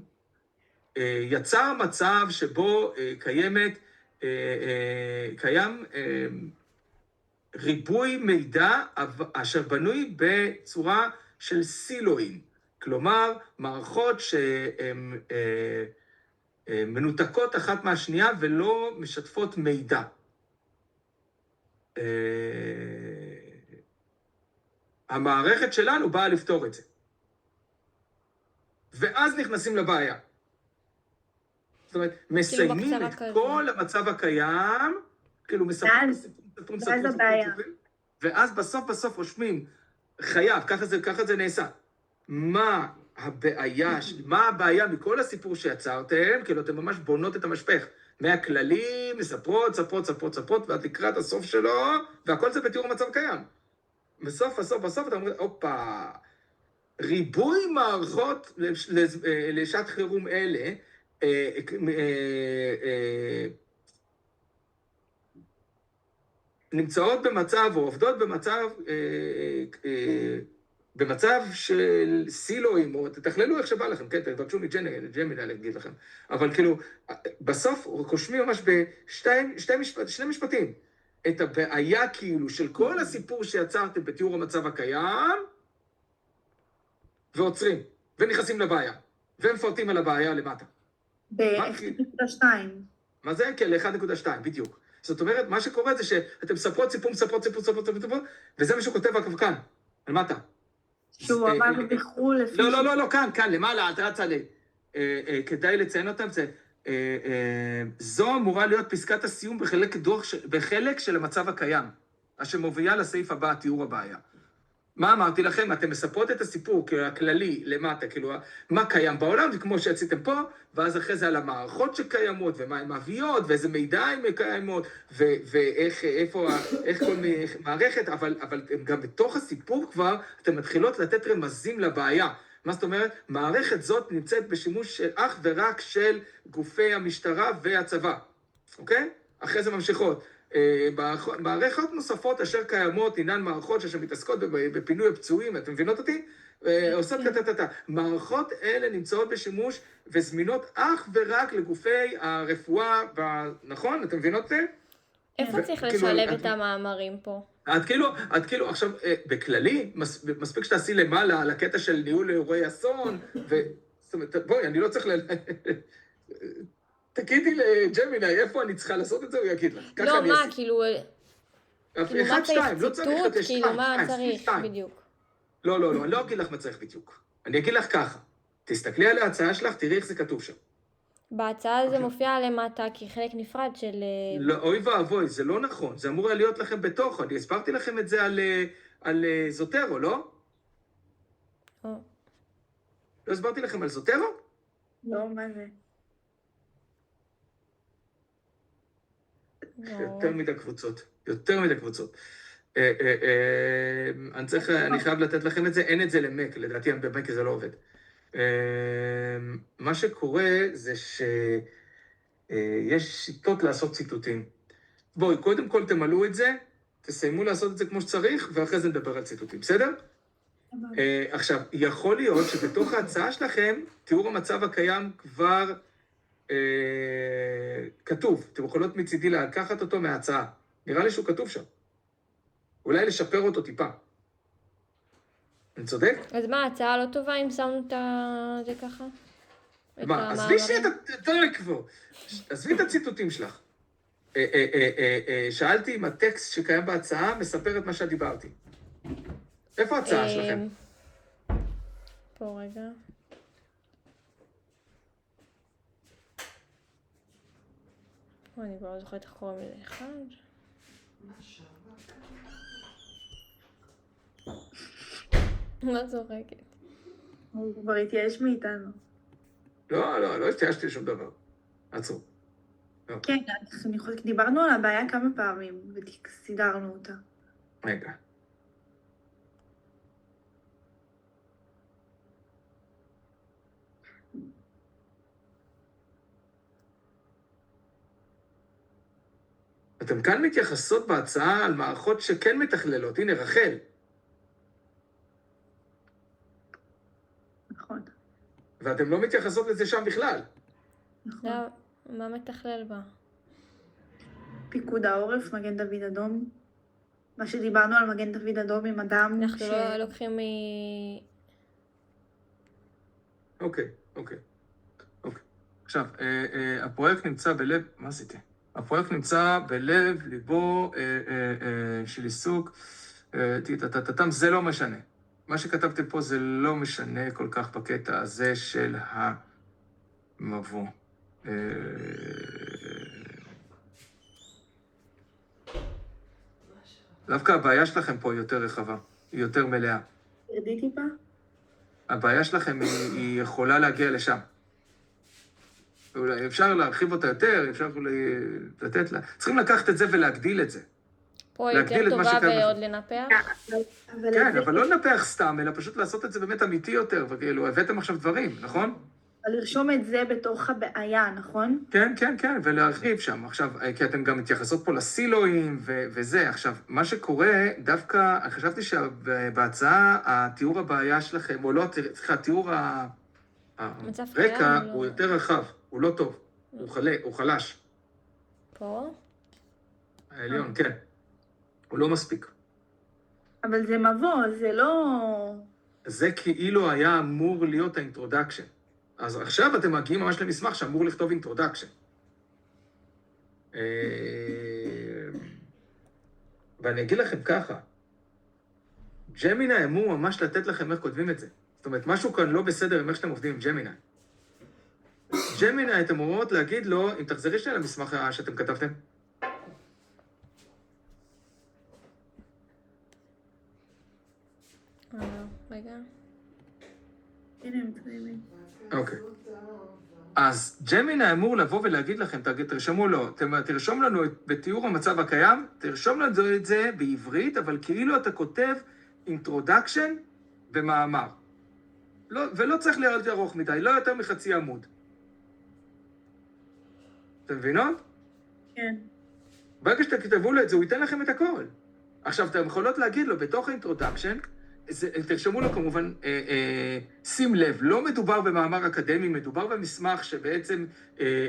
יצר מצב שבו קיים ריבוי מידע אשר בנוי בצורה של סילואים. כלומר, מערכות שהן מנותקות אחת מהשנייה ולא משתפות מידע. המערכת שלנו באה לפתור את זה. ואז נכנסים לבעיה. זאת אומרת, מסיימים את כל המצב הקיים, כאילו מספרים סיפורים, ואז בסוף רושמים, חייב, ככה זה נעשה. מה הבעיה מכל הסיפור שיצרתם? כאילו אתם ממש בונות את המשפך. מהכללים, מספרות, ספרות, ועד לקראת הסוף שלו, והכל זה בתיאור המצב קיים. בסוף אתה אומר, אופה, ריבוי מערכות לשעת חירום אלה, נמצאות במצב, או עובדות במצב של סילואים, או תתכללו איך שבא לכם, כן, תבקשו מג'מיני להגיד לכם. אבל כאילו, בסוף קושמים ממש שני משפטים. את הבעיה כאילו של כל הסיפור שיצרתם בתיאור המצב הקיים, ועוצרים, ונכנסים לבעיה, ומפרטים על הבעיה למטה. ב-1.2. מה זה? כן, ל-1.2, בדיוק. זאת אומרת, מה שקורה זה שאתם מספרות סיפור, וזה מה שהוא כותב כאן, על מטה. שהוא אמר בחול לפי... לא, כאן, למעלה, אתה רצה כדאי לציין אותם, זו אמורה להיות פסקת הסיום בחלק של המצב הקיים, אשר מובילה לסעיף הבא, תיאור הבעיה. מה אמרתי לכם? אתם מספרות את הסיפור הכללי למטה, כאילו, מה קיים בעולם, וכמו שעשיתם פה, ואז אחרי זה על המערכות שקיימות, ומה הן מביאות, ואיזה מידע הן קיימות, ואיך כל מערכת, אבל גם בתוך הסיפור כבר, אתם מתחילות לתת רמזים לבעיה. מה זאת אומרת? מערכת זאת נמצאת בשימוש אך ורק של גופי המשטרה והצבא, אוקיי? אחרי זה ממשיכות. מערכות נוספות אשר קיימות, אינן מערכות אשר מתעסקות בפינוי הפצועים, אתם מבינות אותי? עושות כתתתה. מערכות אלה נמצאות בשימוש וזמינות אך ורק לגופי הרפואה, נכון? אתם מבינות אותי? איפה צריך לשלב את המאמרים פה? את כאילו, עכשיו, בכללי, מספיק שתעשי למעלה על הקטע של ניהול אירועי אסון, זאת אומרת, בואי, אני לא צריך תגידי לג'מיני, איפה אני צריכה לעשות את זה, הוא יגיד לך. לא, מה, כאילו, מה צריך לא צריך ציטוט, לתת כאילו, מה שתיים, צריך בדיוק. לא, אני לא אגיד לך מה צריך בדיוק. אני אגיד לך ככה, תסתכלי על ההצעה שלך, תראי איך זה כתוב שם. בהצעה זה מופיע למטה כחלק נפרד של... לא, אוי ואבוי, זה לא נכון, זה אמור להיות לכם בתוך, אני הסברתי לכם את זה על זוטרו, לא? לא הסברתי לכם על זוטרו? לא, מה זה? יותר מדי קבוצות. אני חייב לתת לכם את זה, אין את זה למק, לדעתי במק זה לא עובד. מה שקורה זה שיש שיטות לעשות ציטוטים. בואי, קודם כל תמלאו את זה, תסיימו לעשות את זה כמו שצריך, ואחרי זה נדבר על ציטוטים, בסדר? עכשיו, יכול להיות שבתוך ההצעה שלכם, תיאור המצב הקיים כבר כתוב. אתם יכולות מצידי לקחת אותו מההצעה. נראה לי שהוא כתוב שם. אולי לשפר אותו טיפה. אני צודק? אז מה, ההצעה לא טובה אם שמנו את זה ככה? מה, עזבי עזבי את הציטוטים שלך. שאלתי אם הטקסט שקיים בהצעה מספר את מה שדיברתי. איפה ההצעה שלכם? פה רגע. אני כבר לא זוכרת איך קוראים לזה אחד. לא צוחקת. הוא כבר התייאש מאיתנו. לא התייאשתי לשום דבר. עצרו. כן, דיברנו על הבעיה כמה פעמים, וסידרנו אותה. רגע. אתם כאן מתייחסות בהצעה על מערכות שכן מתכללות. הנה, רחל. נכון. ואתם לא מתייחסות לזה שם בכלל. נכון. מה מתכלל בה? פיקוד העורף, מגן דוד אדום, מה שדיברנו על מגן דוד אדום עם אדם אנחנו לא לוקחים אוקיי. עכשיו, הפרויקט נמצא בלב, מה עשיתי? הפרויקט נמצא בלב ליבו של עיסוק, זה לא משנה. מה שכתבתם פה זה לא משנה כל כך בקטע הזה של המבוא. דווקא הבעיה שלכם פה היא יותר רחבה, היא יותר מלאה. תרדי טיפה? הבעיה שלכם היא יכולה להגיע לשם. אולי אפשר להרחיב אותה יותר, אפשר לתת לה. צריכים לקחת את זה ולהגדיל את זה. פה יותר טובה ועוד לנפח. כן, אבל לא לנפח סתם, אלא פשוט לעשות את זה באמת אמיתי יותר, וכאילו, הבאתם עכשיו דברים, נכון? לרשום את זה בתוך הבעיה, נכון? כן, ולהרחיב שם. עכשיו, כי אתם גם מתייחסות פה לסילואים וזה. עכשיו, מה שקורה, דווקא, חשבתי שבהצעה, התיאור הבעיה שלכם, או לא, סליחה, תיאור הרקע הוא יותר רחב, הוא לא טוב, הוא חלש. פה? העליון, כן. הוא לא מספיק. אבל זה מבוא, זה לא... זה כאילו היה אמור להיות האינטרודקשן. אז עכשיו אתם מגיעים ממש למסמך שאמור לכתוב אינטרודקשן. ואני אגיד לכם ככה, ג'מיני אמור ממש לתת לכם איך כותבים את זה. זאת אומרת, משהו כאן לא בסדר עם איך שאתם עובדים עם ג'מיני. ג'מיני, אתם אמורות להגיד לו, אם תחזרי שנייה למסמך שאתם כתבתם. רגע. הנה, מתחילים. אוקיי. אז ג'מיני אמור לבוא ולהגיד לכם, תרשמו לו, תרשום לנו בתיאור המצב הקיים, תרשום לנו את זה בעברית, אבל כאילו אתה כותב introduction במאמר. ולא צריך להיות ארוך מדי, לא יותר מחצי עמוד. אתם מבינות? כן. ברגע שתכתבו לו את זה, הוא ייתן לכם את הכל. עכשיו, אתם יכולות להגיד לו, בתוך האינטרודקשן, תרשמו לו כמובן, שים לב, לא מדובר במאמר אקדמי, מדובר במסמך שבעצם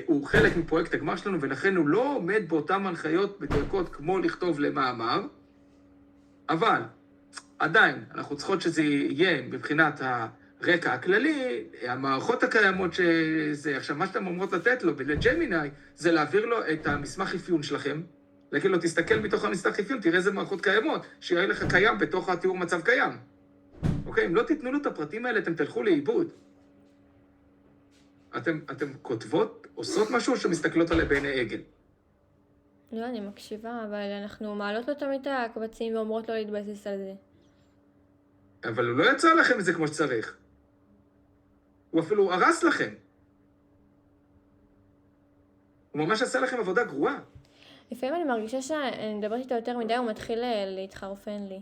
הוא חלק מפרויקט הגמר שלנו, ולכן הוא לא עומד באותן הנחיות בדרכות כמו לכתוב למאמר, אבל עדיין, אנחנו צריכות שזה יהיה מבחינת הרקע הכללי, המערכות הקיימות שזה, עכשיו מה שאתם אומרות לתת לו, לג'מיני, זה להעביר לו את המסמך אפיון שלכם, להגיד לו, תסתכל מתוך המסמך אפיון, תראה איזה מערכות קיימות, שיראה לך קיים בתוך התיאור מצב קיים. אוקיי, אם לא תיתנו לו את הפרטים האלה, אתם תלכו לאיבוד. אתם כותבות, עושות משהו, שמסתכלות עליה בעיני עגל. לא, אני מקשיבה, אבל אנחנו מעלות לו תמיד את הקבצים ואומרות לו להתבסס על זה. אבל הוא לא יצא לכם את זה כמו שצריך. הוא אפילו הרס לכם. הוא ממש עשה לכם עבודה גרועה. לפעמים אני מרגישה שאני מדברת איתו יותר מדי, הוא מתחיל להתחרפן לי.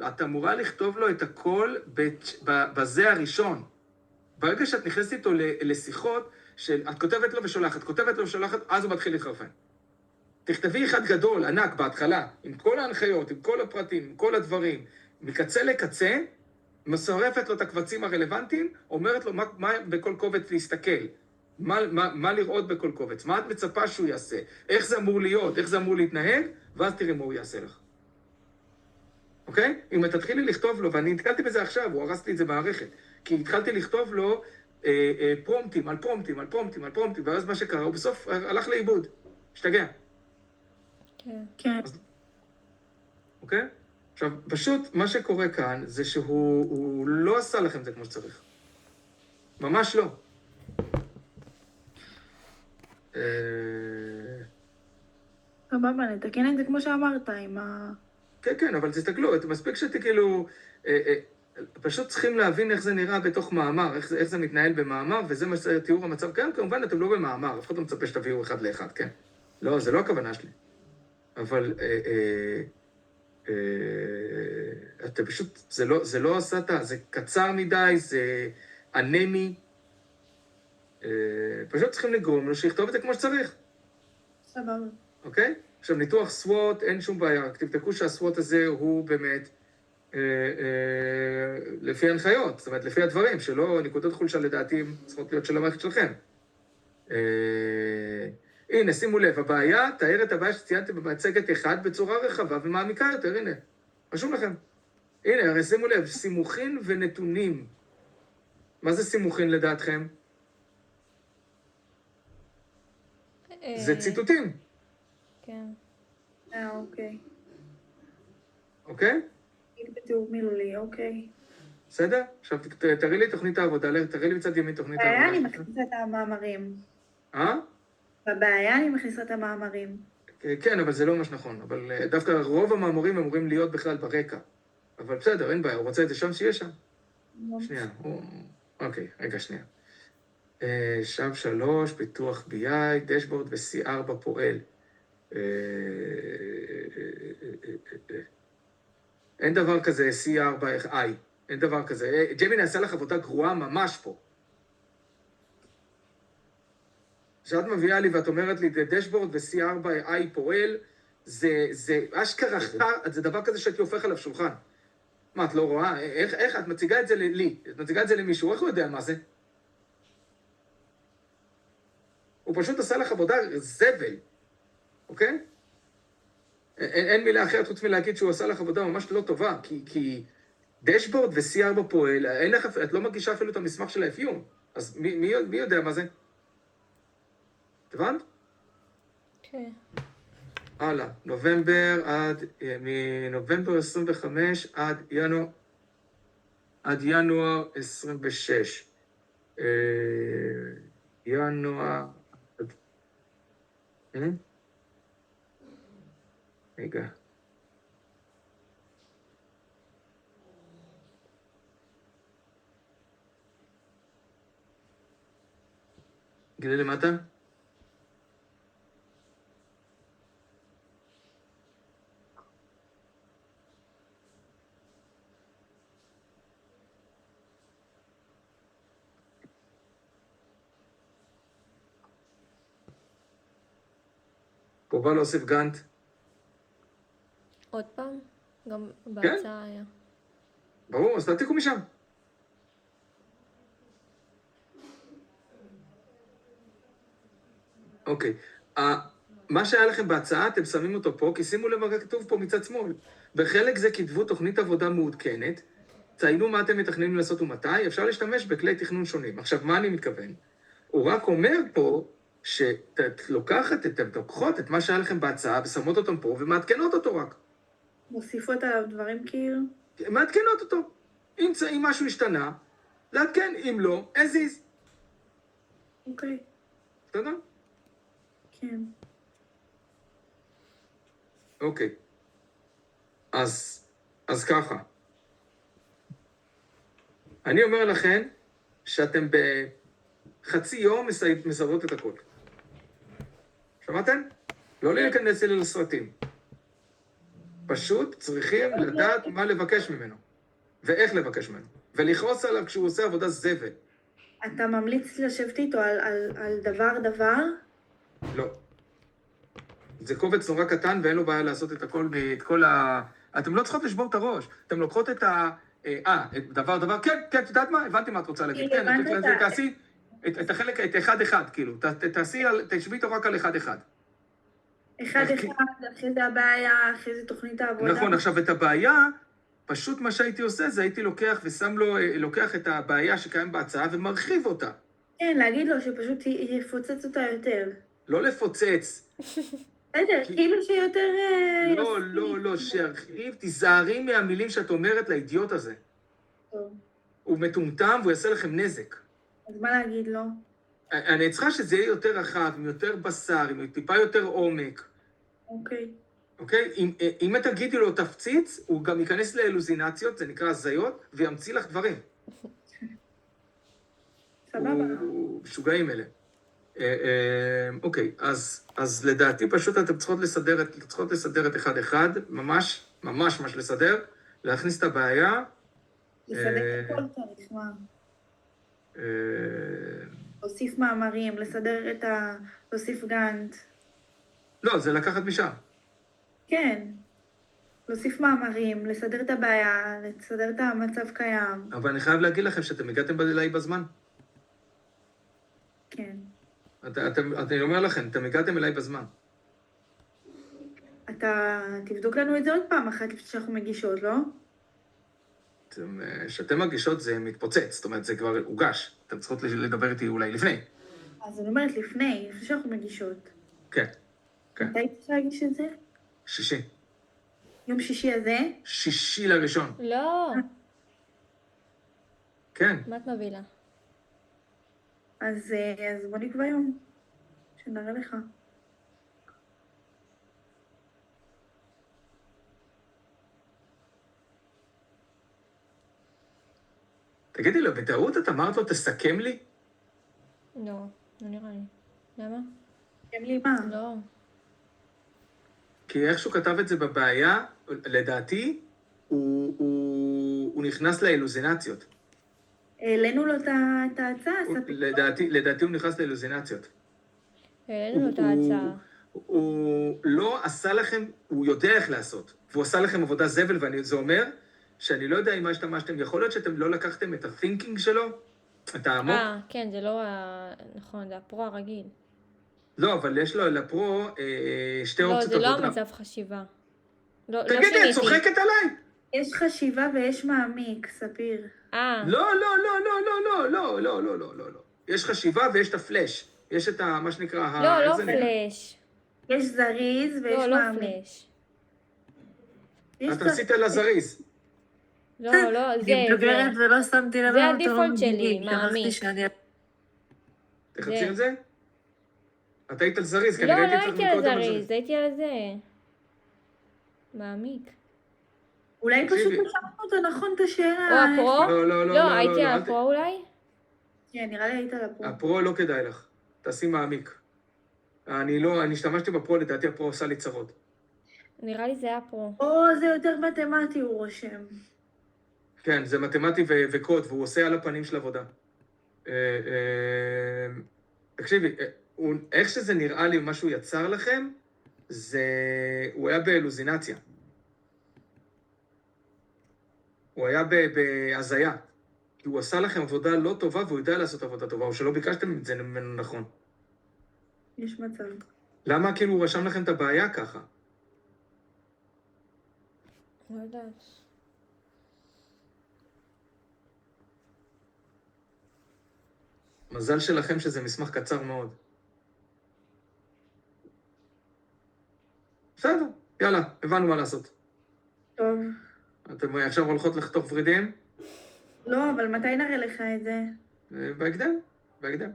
את אמורה לכתוב לו את הכל בזה הראשון. ברגע שאת נכנסת איתו לשיחות, את כותבת לו ושולחת, אז הוא מתחיל להתחרפן. תכתבי אחד גדול, ענק, בהתחלה, עם כל ההנחיות, עם כל הפרטים, עם כל הדברים, מקצה לקצה, מסורפת לו את הקבצים הרלוונטיים, אומרת לו מה בכל קובץ להסתכל, מה לראות בכל קובץ, מה את מצפה שהוא יעשה, איך זה אמור להיות, איך זה אמור להתנהג, ואז תראי מה הוא יעשה לך. אוקיי? אם תתחילי לכתוב לו, ואני התקלתי בזה עכשיו, הוא הרס לי את זה מערכת, כי התחלתי לכתוב לו פרומפטים על פרומפטים, ואז מה שקרה, הוא בסוף הלך לאיבוד, השתגע. כן. אוקיי? עכשיו, פשוט מה שקורה כאן זה שהוא לא עשה לכם את זה כמו שצריך. ממש לא. סבבה, נתקן את זה כמו שאמרת, עם ה... כן, אבל תסתכלו, מספיק שתכאילו, פשוט צריכים להבין איך זה נראה בתוך מאמר, איך זה מתנהל במאמר, וזה תיאור המצב קיים, כמובן אתם לא במאמר, אף אחד לא מצפה שתביאו אחד לאחד, כן? לא, זה לא הכוונה שלי. אבל אתה פשוט, זה לא עשה זה קצר מדי, זה אנמי, פשוט צריכים לגרום לו שיכתוב את זה כמו שצריך. סבבה. אוקיי? עכשיו, ניתוח סוואט, אין שום בעיה, רק תבדקו שהסוואט הזה הוא באמת לפי הנחיות, זאת אומרת, לפי הדברים, שלא נקודות חולשה לדעתי צריכות להיות של המערכת שלכם. הנה, שימו לב, הבעיה, תאר את הבעיה שציינתם במצגת 1 בצורה רחבה ומעמיקה יותר, הנה. רשום לכם. הנה, הרי שימו לב, סימוכין ונתונים. מה זה סימוכין לדעתכם? זה ציטוטים, כן. אוקיי. אוקיי? בתיאור מילולי, אוקיי. בסדר? עכשיו תראי לי תוכנית העבודה, תראי לי מצד ימין תוכנית בבעיה אני העבודה. מכניסה את המאמרים. אה? בבעיה אני מכניסה את המאמרים. כן, אבל זה לא ממש נכון. אבל דווקא רוב המאמרים אמורים להיות בכלל ברקע. אבל בסדר, אין בעיה, הוא רוצה את זה שם, שיהיה שם. שנייה, אוקיי, רגע, שנייה. שם 3, פיתוח BI, דשבורד ו-C4 פועל. אין דבר כזה C4I, אין דבר כזה. ג'מיני עשה לך עבודה גרועה ממש פה. כשאת מביאה לי ואת אומרת לי, דשבורד ו-C4I פועל, זה אשכרה זה דבר כזה שהייתי הופך עליו שולחן. מה, את לא רואה? איך את מציגה את זה לי? את מציגה את זה למישהו, איך הוא יודע מה זה? הוא פשוט עשה לך עבודה זבל, אוקיי? אין מילה אחרת חוץ מלהגיד שהוא עשה לך עבודה ממש לא טובה, כי דשבורד ו-C4 פועל, את לא מגישה אפילו את המסמך של האפיון, אז מי יודע מה זה? הבנת? כן. הלאה, מנובמבר 25 עד ינואר 26. ינואר... רגע. גילי למטה? פה בא להוסיף גאנט. עוד פעם? גם בהצעה היה. ברור, אז תעתיקו משם. אוקיי. מה שהיה לכם בהצעה, אתם שמים אותו פה, כי שימו לב מה כתוב פה מצד שמאל. בחלק זה כתבו תוכנית עבודה מעודכנת, ציינו מה אתם מתכננים לעשות ומתי, אפשר להשתמש בכלי תכנון שונים. עכשיו, מה אני מתכוון? הוא רק אומר פה, שאתם לוקחות את מה שהיה לכם בהצעה, ושמות אותם פה, ומעדכנות אותו רק. מוסיפות עליו דברים כאילו? מעדכנות אותו. אם משהו השתנה, לעדכן, אם לא, as is. אוקיי. בסדר? כן. אוקיי. אז ככה. אני אומר לכם, שאתם בחצי יום מסדרות את הכל. שמעתם? לא להיכנס אלה לסרטים. פשוט צריכים לדעת מה לבקש ממנו, ואיך לבקש ממנו, ולכעוס עליו כשהוא עושה עבודה זבל. אתה ממליץ לשבת איתו על דבר? לא. זה קובץ נורא קטן ואין לו בעיה לעשות את הכל, אתם לא צריכות לשבור את הראש. אתם לוקחות את דבר, כן, את יודעת מה? הבנתי מה את רוצה להגיד. כן, תעשי את החלק, את אחד, כאילו. תשבי איתו רק על אחד. אחד, אחרי זה הבעיה, אחרי זה תוכנית העבודה. נכון, עכשיו את הבעיה, פשוט מה שהייתי עושה זה הייתי לוקח ושם לו, לוקח את הבעיה שקיים בהצעה ומרחיב אותה. כן, להגיד לו שפשוט יפוצץ אותה יותר. לא לפוצץ. בסדר, כאילו שיותר... לא, שירחיב, תיזהרי מהמילים שאת אומרת לאידיוט הזה. טוב. הוא מטומטם והוא יעשה לכם נזק. אז מה להגיד לו? אני צריכה שזה יהיה יותר רחב, עם יותר בשר, עם טיפה יותר עומק. אוקיי. אוקיי? אם את תגידי לו תפציץ, הוא גם ייכנס לאלוזינציות, זה נקרא הזיות, וימציא לך דברים. סבבה. הוא משוגעים אלה. אוקיי, אז לדעתי פשוט אתם צריכות לסדר את אחד, ממש לסדר, להכניס את הבעיה. לסדר את הכל צריך, מה? להוסיף מאמרים, לסדר להוסיף גאנט. לא, זה לקחת משם. כן. להוסיף מאמרים, לסדר את הבעיה, לסדר את המצב קיים. אבל אני חייב להגיד לכם שאתם הגעתם אליי בזמן. כן. אני אומר לכם, אתם הגעתם אליי בזמן. אתה תבדוק לנו את זה עוד פעם אחת לפני שאנחנו מגישות, לא? כשאתם מגישות זה מתפוצץ, זאת אומרת, זה כבר הוגש. אתם צריכות לדבר איתי אולי לפני. אז אני אומרת לפני שאנחנו מגישות. כן, כן. מתי היית צריכה להגיש את זה? שישי. יום שישי הזה? 6/1. לא, כן. מה את מבהילה? אז בוא נקבע יום, שנראה לך. תגידי לו, בטעות את אמרת לו, תסכם לי? לא, לא נראה לי. למה? גם לי מה? לא. כי איך שהוא כתב את זה בבעיה, לדעתי, הוא נכנס לאילוזינציות. העלינו לו את ההצעה, לדעתי הוא נכנס לאילוזינציות. העלינו לו את ההצעה. הוא לא עשה לכם, הוא יודע איך לעשות. והוא עשה לכם עבודה זבל, וזה אומר שאני לא יודע אם מה השתמשתם. יכול להיות שאתם לא לקחתם את ה-thinking שלו, את העמוק. כן, זה לא נכון, זה הפרו הרגיל. לא, אבל יש לו לפרו שתי לא, אופציות זה לא עבודה. המצב חשיבה. לא תגידי, את צוחקת עליי? יש חשיבה ויש מעמיק, ספיר. לא, לא, לא, לא, לא, לא, לא, לא, לא, לא, לא. יש חשיבה ויש את הפלאש. יש את מה שנקרא... לא, לא איך זה נקרא? פלאש. יש זריז ויש לא, לא מעמיק. פלאש. יש את עשית על הזריז. לא, זה, אני מבוגרת ולא שמתי לב. זה הדיפולט שלי, מעמיק. תחפשי על זה? את היית על זריז, כי לא, אני לא ראיתי הייתי על זריז, הייתי על זה. מעמיק. אולי פשוט תקשיבי. פתחנו את הנכון את השאלה. או הפרו? לא, לא, לא, לא, הייתי לא, על אל ת- הפרו אולי? כן, נראה לי היית על הפרו. הפרו לא כדאי לך. תעשי מעמיק. אני השתמשתי בפרו, לדעתי הפרו עושה לי צרות. נראה לי זה היה פרו. או, זה יותר מתמטי, הוא רושם. כן, זה מתמטי וקוד, והוא עושה על הפנים של עבודה. תקשיבי, איך שזה נראה לי, מה שהוא יצר לכם, הוא היה באלוזינציה. הוא היה בהזיה. כי הוא עשה לכם עבודה לא טובה, והוא יודע לעשות עבודה טובה, או שלא ביקשתם את זה ממנו נכון. יש מצב. למה כאילו הוא רשם לכם את הבעיה ככה? לא יודעת. מזל שלכם שזה מסמך קצר מאוד. בסדר, יאללה, הבנו מה לעשות. טוב. אתם עכשיו הולכות לחתוך ורידים? לא, אבל מתי נראה לך את זה? בהקדם, בהקדם.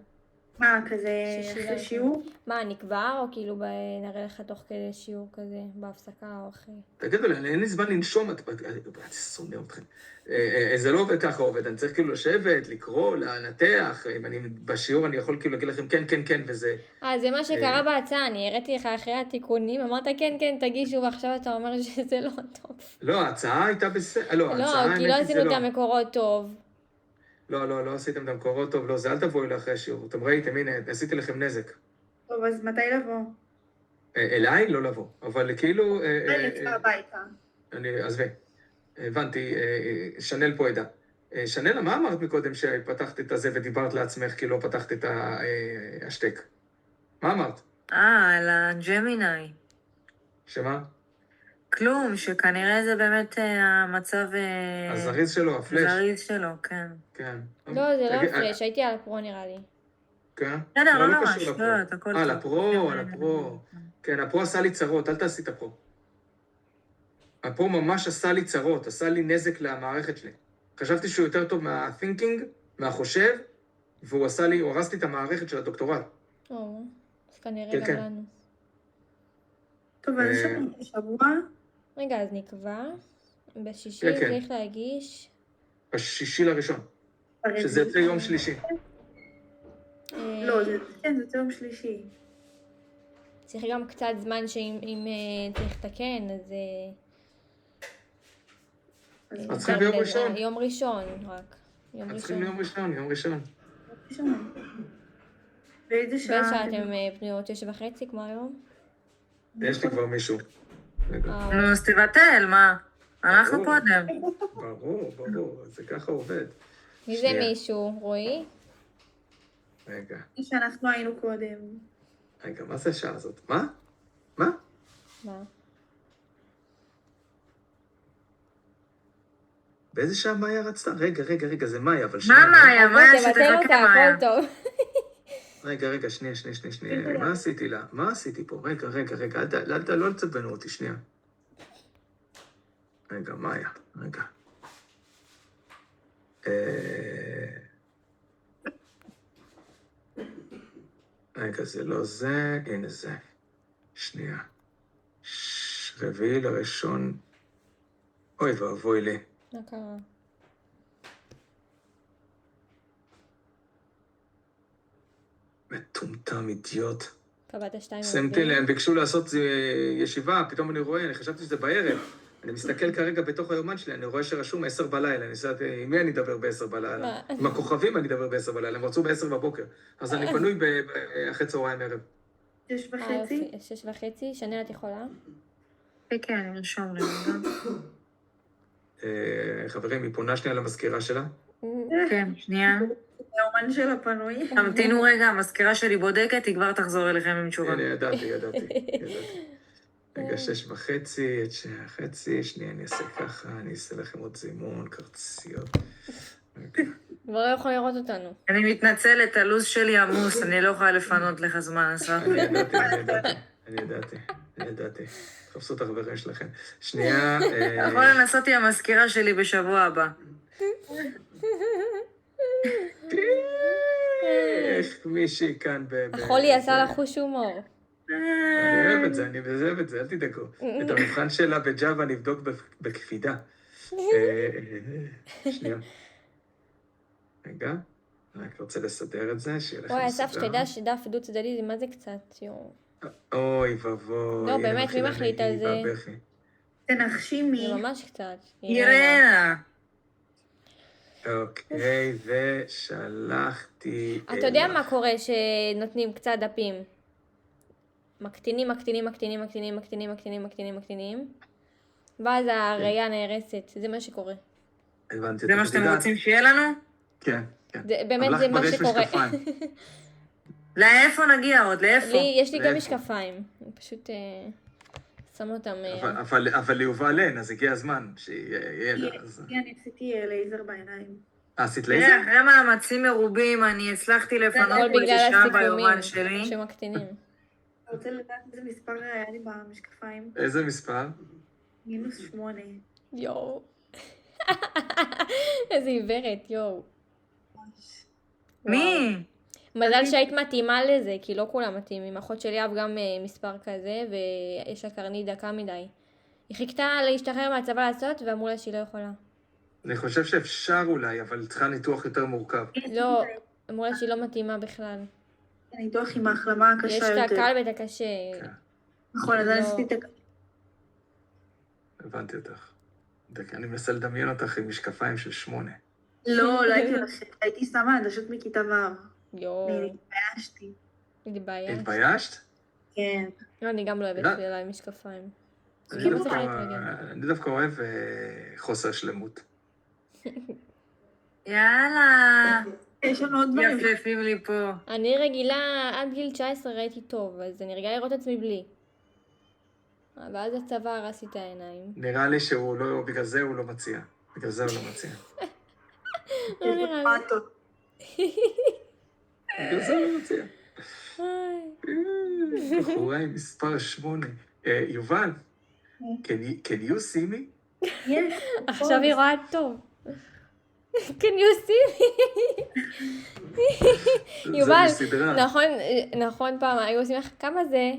מה, כזה שישי אחרי לא שיעור? מה, נקבע או כאילו נראה לך תוך כדי שיעור כזה, בהפסקה או אחרי? תגידו לי, אין לי זמן לנשום, אני שונא אתכם. זה לא עובד ככה עובד, אני צריך כאילו לשבת, לקרוא, לנתח, אם אני בשיעור אני יכול כאילו להגיד לכם כן, כן, כן, וזה... זה מה שקרה בהצעה, אני הראיתי לך אחרי התיקונים, אמרת כן, כן, תגישו, ועכשיו אתה אומר שזה לא טוב. לא, ההצעה הייתה בסדר, לא, לא, ההצעה כי לא האמת היא זה עשינו את לא. המקורות טוב. לא עשיתם את המקורות טוב, לא, זה אל תבואי לאחרי השיעור. אתם ראיתם, הנה, עשיתי לכם נזק. טוב, אז מתי לבוא? אליי לא לבוא, אבל כאילו... אני אצא הביתה. עזבי, הבנתי, שנל פה עדה. שנלה, מה אמרת מקודם שפתחת את הזה ודיברת לעצמך כי לא פתחת את השטק? מה אמרת? על הג'מיני. שמה? כלום, שכנראה זה באמת המצב... הזריז שלו, הפלאש. הזריז שלו, כן. כן. לא, זה לא הפרש, הייתי על הפרו נראה לי. כן? בסדר, לא קשור ממש, לפרו. לא, את הכל טוב. לפרו, על הפרו. כן, הפרו עשה לי צרות, אל תעשי את הפרו. הפרו ממש עשה לי צרות, עשה לי נזק למערכת שלי. חשבתי שהוא יותר טוב מה-thinking, מהחושב, והוא עשה לי, הוא הרס לי את המערכת של הדוקטורט. אז כנראה כן, גם כן. לנו. טוב, אז יש לנו שבוע. רגע, אז נקבע. בשישי כן, כן. צריך להגיש... ב6/1, שזה יוצא יום שלישי. לא, כן, זה יום שלישי. צריך גם קצת זמן שאם צריך לתקן, אז... אז צריכים ביום ראשון. יום ראשון רק. יום אז צריכים ראשון. יום ראשון. באיזה שעה? באיזה שעה אתם פנויות? 9:30 כמו היום? יש לי כבר מישהו. רגע. נו, אז תבטל, מה? אנחנו ברור. קודם. ברור, זה ככה עובד. מי זה שנייה. מישהו? רועי? רגע, שאנחנו היינו קודם. רגע, מה זה השעה הזאת? מה? מה? מה? באיזה שעה מאיה רצתה? רגע, זה מאיה, אבל מה מאיה? מאיה תבטל שתחכה אותה, מאיה. הכל טוב. רגע, שנייה. מה עשיתי לה? מה עשיתי פה? רגע, לא לצבנו אותי, שנייה. רגע, מאיה, רגע. רגע, זה לא זה, הנה זה. שנייה. 4/1. אוי ואבוי לי. מה קרה? מטומטם אידיוט. קבעת 2 שמתי להם, ביקשו לעשות ישיבה, פתאום אני רואה, אני חשבתי שזה בערב. אני מסתכל כרגע בתוך היומן שלי, אני רואה שרשום 10 בלילה. אני שאלתי, עם מי אני אדבר ב-10 בלילה? מה? עם הכוכבים אני אדבר ב-10 בלילה, הם רצו ב-10 בבוקר. אז אני פנוי אחרי צהריים ערב. 6:30. 6:30, שנל את יכולה? כן, אני ארשום לי. חברים, היא פונה שנייה למזכירה שלה. כן, שנייה. האומן שלה פנוי. תמתינו רגע, המזכירה שלי בודקת, היא כבר תחזור אליכם עם תשובה. הנה, ידעתי. רגע, 6:30, 6:30, שנייה, אני אעשה ככה, אני אעשה לכם עוד זימון, קרציות. כבר לא יכול לראות אותנו. אני מתנצלת, הלו"ז שלי עמוס, אני לא יכולה לפנות לך זמן, אסף. אני ידעתי. תחפשו את החברים שלכם. שנייה... אתה יכול לנסות עם המזכירה שלי בשבוע הבא. איך מישהי כאן החולי עשה לך חוש הומור. אני אוהב את זה, אל תדאגו. את המבחן שלה בג'אווה נבדוק בקפידה. שנייה. רגע, אני רק רוצה לסדר את זה, שיהיה לכם וואי, סדר. אסף, שתדע שדף דו צדדי, מה זה קצת? אוי ואבוי. לא, באמת, מי מחליט על זה? תנחשי מי. זה ממש קצת. אירנה. אוקיי, ושלחתי... אתה יודע מה קורה שנותנים קצת דפים? מקטינים, ואז הראייה נהרסת, זה מה שקורה. הבנתי. זה מה שאתם רוצים שיהיה לנו? כן. באמת זה מה שקורה. לאיפה נגיע עוד? לאיפה? יש לי גם משקפיים, אני פשוט שם אותם... אבל ליובל אין, אז הגיע הזמן שיהיה לה. אני עשיתי לייזר בעיניים. עשית לייזר? תראה, אחרי מאמצים מרובים, אני הצלחתי לפנות הכל פה בגלל איזה שעה ביומן שלי. הסיכומים שמקטינים. אתה רוצה לדעת איזה מספר היה לי במשקפיים? איזה מספר? -8. יואו. איזה עיוורת, יואו. מי? מזל שהיית מתאימה לזה, כי לא כולם מתאימים. אחות שלי אהב גם מספר כזה, ויש לה קרנית דקה מדי. היא חיכתה להשתחרר מהצבא לעשות, ואמרו לה שהיא לא יכולה. אני חושב שאפשר אולי, אבל צריכה ניתוח יותר מורכב. לא, אמרו לה שהיא לא מתאימה בכלל. הניתוח עם ההחלמה הקשה יש יותר. את הקל ואת הקשה. נכון, אז אני עשיתי את הקל. הבנתי אותך. אני מנסה לדמיין אותך עם משקפיים של 8. לא הייתי הולכת, הייתי שמה עדשות מכיתה ו'. יואו, אני התביישתי. התביישת. התביישת? כן. לא, אני גם לא אוהבת צלילה עם משקפיים. אני דווקא אוהב חוסר שלמות. יאללה. יש לנו עוד דברים. יפים לי פה. אני רגילה, עד גיל 19 ראיתי טוב, אז אני רגילה לראות עצמי בלי. ואז הצבא הרס לי את העיניים. נראה לי שהוא לא, בגלל זה הוא לא מציע. לא נראה לי. בגלל זה הוא לא מציע. בחורה עם מספר 8. יובל, can you see me? עכשיו היא רואה טוב. Can you see me? יובל, נכון פעם, היו עושים לך, כמה זה?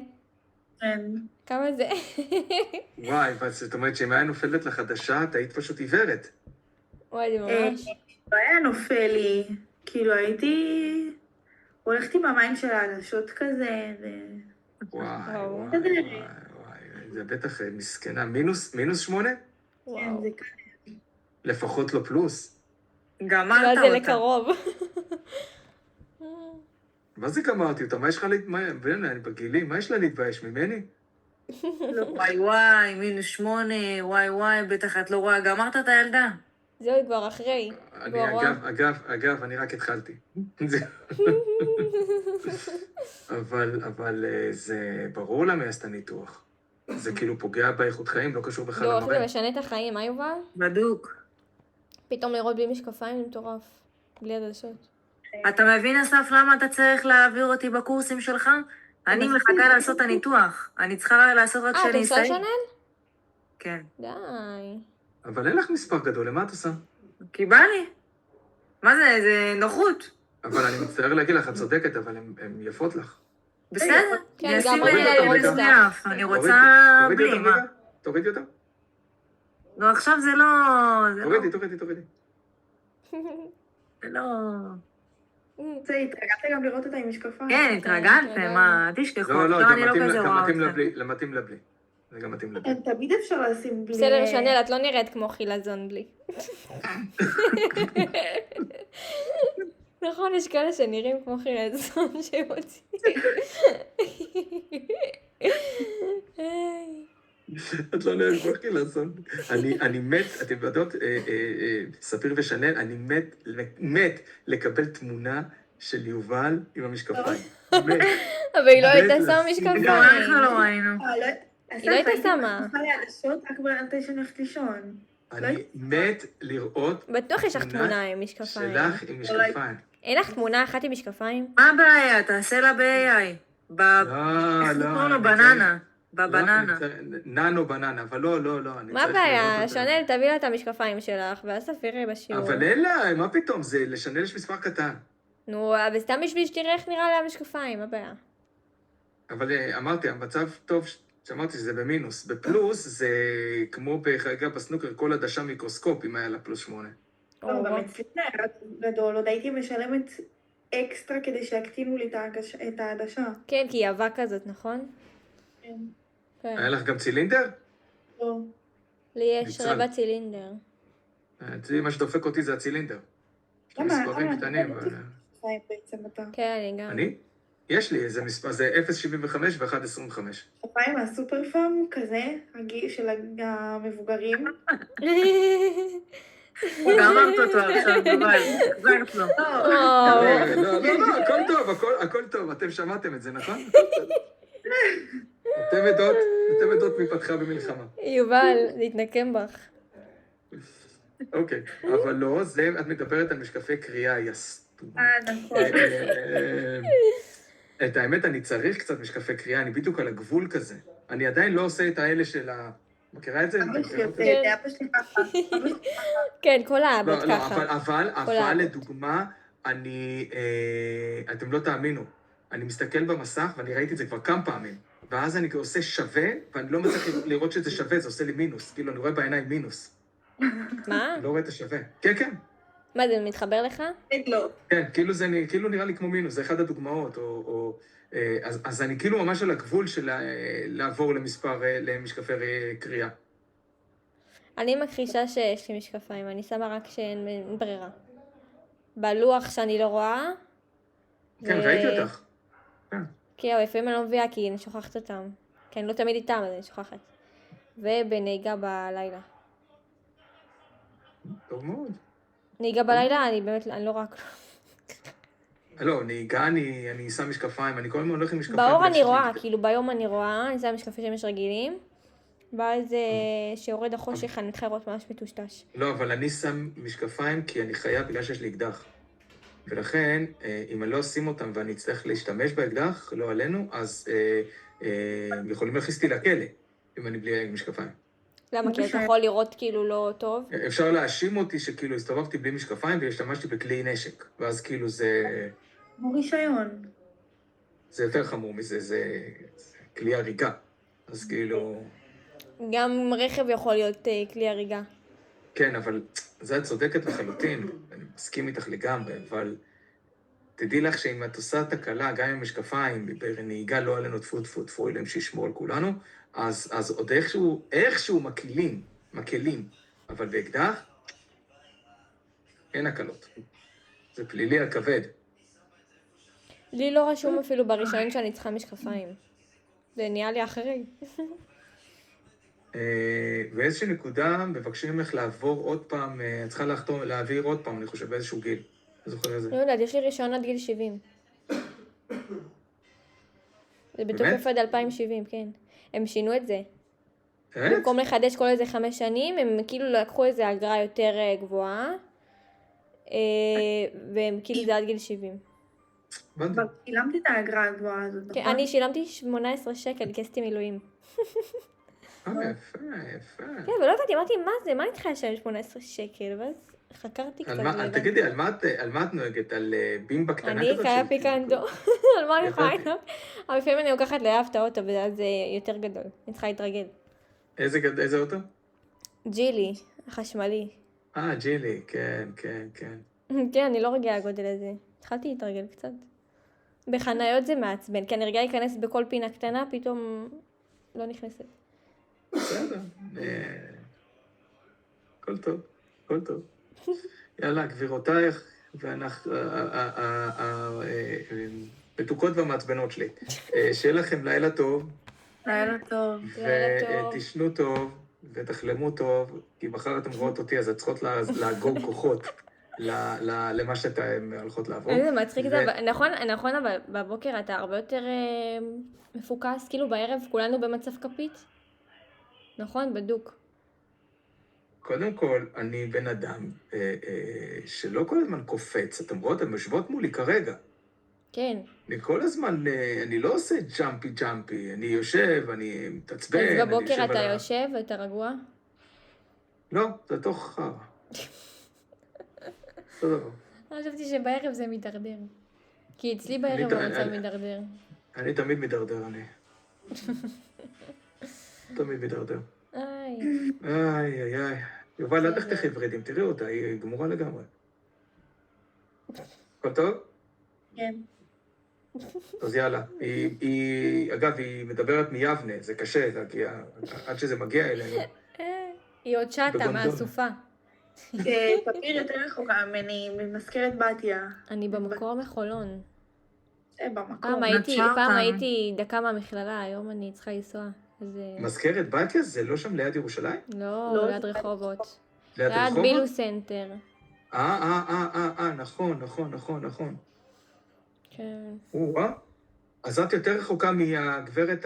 כן. כמה זה? וואי, זאת אומרת שאם היה נופלת לחדשה, את היית פשוט עיוורת. וואי, זה ממש. לא היה נופל לי. כאילו הייתי... הולכת עם המים של העדשות כזה, וואי, זה בטח מסכנה. מינוס 8? כן, זה כזה. לפחות לא פלוס. גמרת אבל אותה. זה לקרוב. מה זה גמרתי אותה? מה יש לך להתבייש? אני בגילי, מה יש לה להתבייש ממני? וואי, -8, וואי, בטח את לא רואה. גמרת את הילדה? זהו כבר אחרי. אני אגב, אני רק התחלתי. אבל זה ברור למה עשת ניתוח. זה כאילו פוגע באיכות חיים, לא קשור בכלל לא, איך זה למראה. משנה את החיים, מה יובל? בדוק. פתאום לראות בלי משקפיים זה מטורף. בלי עדשות. אתה מבין, אסף, למה אתה צריך להעביר אותי בקורסים שלך? אני מחכה לעשות את הניתוח. אני צריכה לעשות רק אתה כשאני עושה אסיים. שנל? כן. די. אבל אין לך מספר גדול, למה את עושה? כי בא לי. מה זה? זה נוחות. אבל אני מצטער להגיד לך, את צודקת, אבל הן יפות לך. בסדר. כן, אני גם אשים רציתי לב לראות מזויף. אני רוצה תורידי בלי, אותה מה? רגע, תורידי אותה. לא, עכשיו זה לא... תורידי. זה לא... התרגלת גם לראות אותה עם משקפיים. כן, התרגלתם, מה? תשכחו. לא, עכשיו אני גם לא כזה רואה מתאים אתכם. לבלי. זה גם מתאים לבלי. תמיד אפשר לשים בלי... בסדר, שנל, את לא נראית כמו חילזון בלי. נכון, יש כאלה שנראים כמו חילזון שמוציא. את לא נראה כמו חילזון. אני מת, אתם יודעות, ספיר ושנל, אני מת לקבל תמונה של יובל עם המשקפיים. מת. אבל היא לא הייתה שמה משקפיים. גם אנחנו לא ראינו. היא לא הייתה שמה. אני צריכה לעדשות רק מתי שאני הולכת לישון. אני מת לראות בטוח יש לך תמונה עם משקפיים. שלך עם משקפיים. אין לך תמונה אחת עם משקפיים? מה הבעיה? תעשה לה ב-AI. איך קוראים לו? בננה. בבננה. ננו בננה, אבל לא. מה הבעיה? שנל, תביא לה את המשקפיים שלך, ואז תפירי בשיעור. אבל אין לה, מה פתאום? זה לשנל יש מספר קטן. נו, אבל סתם בשביל שתראה איך נראה לה המשקפיים, מה הבעיה? אבל אמרתי, המצב טוב, שאמרתי שזה במינוס. בפלוס זה כמו בחגיגה בסנוקר, כל עדשה מיקרוסקופ, אם היה לה +8. לא, גם אצלי זה היה גדול, עוד הייתי משלמת אקסטרה כדי שיקטינו לי את העדשה. כן, כי היא אבק כזאת, נכון? כן. כן. היה לך גם צילינדר? לא. לי יש ניצל. רבע צילינדר. אצלי מה שדופק אותי זה הצילינדר. יש לי למה? מספרים קטנים. אבל- משקפיים בעצם אתה. כן, אני גם. אני? יש לי איזה מספר, זה 0.75 ו-1.25. משקפיים מהסופר פארם כזה, הגיל של המבוגרים. גמרת אותו עכשיו, אבל גמרת לו. לא, הכל טוב, אתם שמעתם את זה, נכון? אתם עדות מפתחה במלחמה. יובל, להתנקם בך. אוקיי, אבל לא, זה, את מדברת על משקפי קריאה, יסטומה. נכון. את האמת, אני צריך קצת משקפי קריאה, אני בדיוק על הגבול כזה. אני עדיין לא עושה את האלה של ה... מכירה את זה? אבא שלי עושה את זה, אבא שלי ככה. כן, כל האבות לא, ככה. אבל לדוגמה, אתם לא תאמינו, אני מסתכל במסך, ואני ראיתי את זה כבר כמה פעמים, ואז אני עושה שווה, ואני לא מצליח לראות שזה שווה, זה עושה לי מינוס, כאילו אני רואה בעיניים מינוס. מה? אני לא רואה את השווה. כן. מה, זה מתחבר לך? לא. כן, כאילו נראה לי כמו מינוס, זה אחד הדוגמאות, אז אני כאילו ממש על הגבול של לעבור למשקפי קריאה. אני מכחישה שיש לי משקפיים, אני שמה רק שאין ברירה. בלוח שאני לא רואה. כן, ראיתי אותך. כן, אבל לפעמים אני לא מביאה כי אני שוכחת אותם. כי אני לא תמיד איתם, אז אני שוכחת. ובנהיגה בלילה. טוב מאוד. נהיגה בלילה, אני לא רק... לא, נהיגה, אני שם משקפיים, אני כל הזמן הולך עם משקפיים. באור אני רואה, כאילו ביום אני רואה, אני שם משקפי שמש רגילים. ואז שיורד החושך, אני מתחילה לראות ממש מטושטש. לא, אבל אני שם משקפיים כי אני חייב בגלל שיש לי אקדח. ולכן, אם אני לא אשים אותם ואני אצטרך להשתמש באקדח, לא עלינו, אז יכולים להכניס אותי לכלא, אם אני בלי משקפיים. למה? כי אתה יכול לראות כאילו לא טוב. אפשר להאשים אותי שכאילו הסתובבתי בלי משקפיים והשתמשתי בכלי נשק, ואז כאילו זה... כמו רישיון. זה יותר חמור מזה, זה כלי הריגה. אז כאילו... גם רכב יכול להיות כלי הריגה. כן, אבל זה את צודקת לחלוטין, אני מסכים איתך לגמרי, אבל תדעי לך שאם את עושה תקלה, גם עם משקפיים, בנהיגה לא עלינו טפו, אלהם שישמור על כולנו, אז עוד איכשהו מקלים, אבל באקדח, אין הקלות. זה פלילי הכבד. לי לא רשום אפילו ברישיון שאני צריכה משקפיים. זה נהיה לי אחרי. באיזושהי נקודה מבקשים ממך לעבור עוד פעם, את צריכה להעביר עוד פעם, אני חושב, באיזשהו גיל. אני זוכר איזה. לא יודעת, יש לי רישיון עד גיל 70. זה בתוקף עד 2070, כן. הם שינו את זה. באמת? במקום לחדש כל איזה 5 שנים, הם כאילו לקחו איזה אגרה יותר גבוהה, והם כאילו זה עד גיל 70. הבנתי. כבר שילמת את האגרה הגבוהה הזאת, כן, נכון? אני שילמתי 18 שקל, כי עשיתי מילואים. יפה, יפה. כן, ולא הבנתי, אמרתי, מה זה? מה אני צריכה לשלם 18 שקל? ואז חקרתי קצת. תגידי, על מה את נוהגת? על בימבה קטנה אני כזאת? חיה של- פיקנדו. על מה אני יכולה ידעתי. לנהוג? אבל לפעמים אני לוקחת ליאב את האוטו, ואז זה יותר גדול. אני צריכה להתרגל. איזה אוטו? ג'ילי, החשמלי. ג'ילי, כן, כן, כן. כן, אני לא רגילה לגודל הזה. התחלתי להתרגל קצת. בחניות זה מעצבן, כי אני רגילה להיכנס בכל פינה קטנה, פתאום לא נכנסת. בסדר. הכל טוב, הכל טוב. יאללה, גבירותייך, ואנחנו, המתוקות והמעצבנות שלי. שיהיה לכם לילה טוב, לילה טוב. לילה טוב. ותשנו טוב, ותחלמו טוב, כי מחר אתם רואות אותי, אז את צריכות לאגור כוחות למה שאתן הולכות לעבור. איזה מצחיק זה, נכון, אבל בבוקר אתה הרבה יותר מפוקס, כאילו בערב כולנו במצב כפית. נכון, בדוק. קודם כל, אני בן אדם שלא כל הזמן קופץ. אתם רואות, אתם יושבות מולי כרגע. כן. אני כל הזמן, אני לא עושה ג'אמפי, אני יושב, אני מתעצבן, אני אז בבוקר יושב אתה על יושב ואתה רגוע? לא, זה תוך חר. אותו דבר. אני חשבתי שבערב זה מתדרדר. כי אצלי בערב אני- המצב אני- מתדרדר. אני תמיד מדרדר, תמיד מדרדר. איי. איי. יובל, אל תחתכי ורידים, תראי אותה, היא גמורה לגמרי. הכל טוב? כן. אז יאללה. אגב, היא מדברת מיבנה, זה קשה להגיע, עד שזה מגיע אלינו. היא עוד שטה בגונדונה. מהסופה. פפיר יותר רחוקה ממני, ממזכרת בתיה. אני במקור מחולון. זה במקום. פעם הייתי דקה מהמכללה, היום אני צריכה לנסוע. אז מזכרת בתיה זה לא שם ליד ירושלים? לא, לא, ליד רחובות. ליד ליד רחובות? בילו סנטר. נכון. כן. אז את יותר רחוקה מהגברת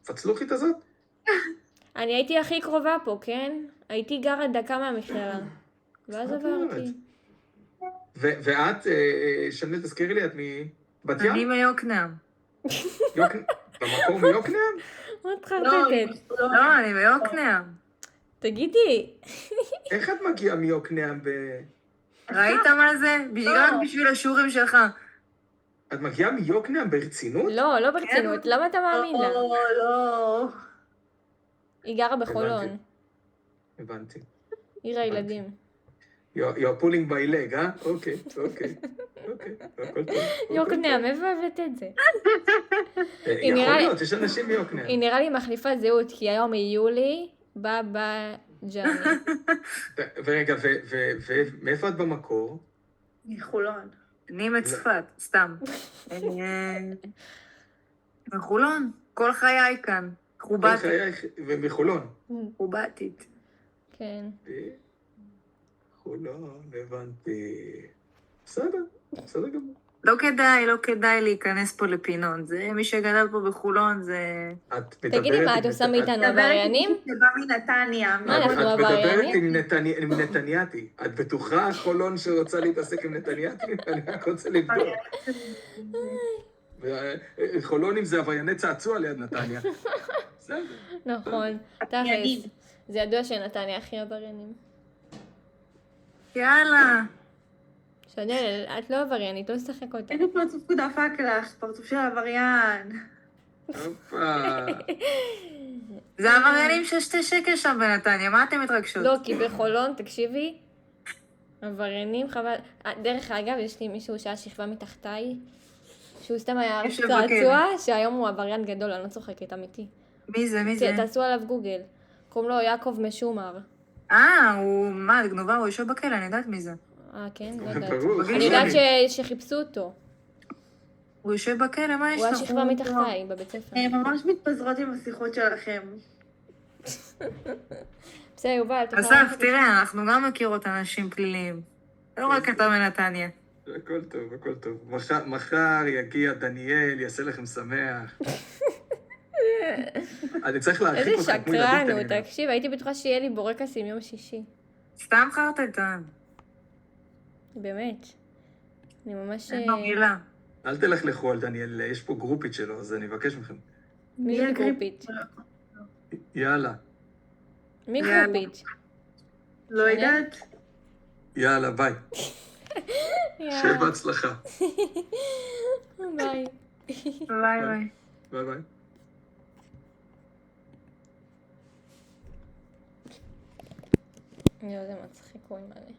הפצלוחית הזאת? אני הייתי הכי קרובה פה, כן? הייתי גרה דקה מהמכללה. ואז עברתי. ואת, שנל, תזכירי לי, את מבת ים? אני מיוקנעם. במקור מיוקנעם? עוד חרטטת. לא, אני מיוקנעם. תגידי, איך את מגיעה מיוקנעם ראית מה זה? רק בשביל השיעורים שלך. את מגיעה מיוקנעם ברצינות? לא ברצינות, למה אתה מאמין לה? לא. היא גרה בחולון, הבנתי. עיר הילדים. You're pulling my leg, אוקיי. הכל טוב. יוקנעם, איפה הבאת את זה? יכול להיות, יש אנשים מיוקנעם. היא נראה לי מחליפה זהות, כי היום היא יולי, בבא ג'אני. ורגע, ומאיפה את במקור? מחולון. אני מצפת, סתם. מחולון, כל חיי כאן. חובטית. ומחולון. חובטית. כן. חולון, הבנתי. בסדר גמור. לא כדאי להיכנס פה לפינות. זה מי שגדל פה בחולון, זה... תגידי מה, את עושה מאיתנו עבריינים? זה בא מנתניה. מה, אנחנו את מדברת עבריינים? עם נתניאתי. את בטוחה חולון שרוצה להתעסק עם נתניאתי? אני רק רוצה לבדוק. חולונים זה עברייני צעצוע ליד נתניה. בסדר. נכון, עבריינים. תכלס. זה ידוע שנתניה הכי עבריינים. יאללה. שנל, את לא עבריינית, לא לשחק אותה. איזה פרצוף דפק לך, פרצוף של עבריין. הופה. זה עבריינים של 2 שקל שם בנתניה, מה אתם מתרגשות? לא, כי בחולון, תקשיבי, עבריינים חבל... דרך אגב, יש לי מישהו שהיה שכבה מתחתיי, שהוא סתם היה יושב צעצוע, שהיום הוא עבריין גדול, אני לא צוחקת, אמיתי. מי זה? תעשו עליו גוגל. קוראים לו יעקב משומר. הוא... מה, זה גנובה? הוא יושב בכלא, אני יודעת מי זה. כן? לא יודעת. ברור, אני יודעת שחיפשו אותו. הוא יושב בכלא, מה יש הוא לו? היה שכבה מתחתיי בבית ספר. ממש מתפזרות עם השיחות שלכם. בסדר, יובל, אתה יכול... אסף, תראה, אנחנו גם מכירות אנשים פליליים. לא רק אתה מנתניה. הכל טוב, הכל טוב. מחר יגיע דניאל, יעשה לכם שמח. אני צריך להרחיק איזה אותך כמו ילדים שקרן הוא, קטנים. תקשיב, הייתי בטוחה שיהיה לי בורקסים יום שישי. סתם חרטטן. באמת. אני ממש... אין מגעילה. אל תלכלכו על דניאל, יש פה גרופית שלו, אז אני מבקש מכם. מי זה גרופית? יאללה, מי יאללה. גרופית? לא יודעת. יאללה, ביי. שיהיה בהצלחה. ביי. ביי ביי. ביי ביי. יואו, זה מצחיק, הוא עם מלא.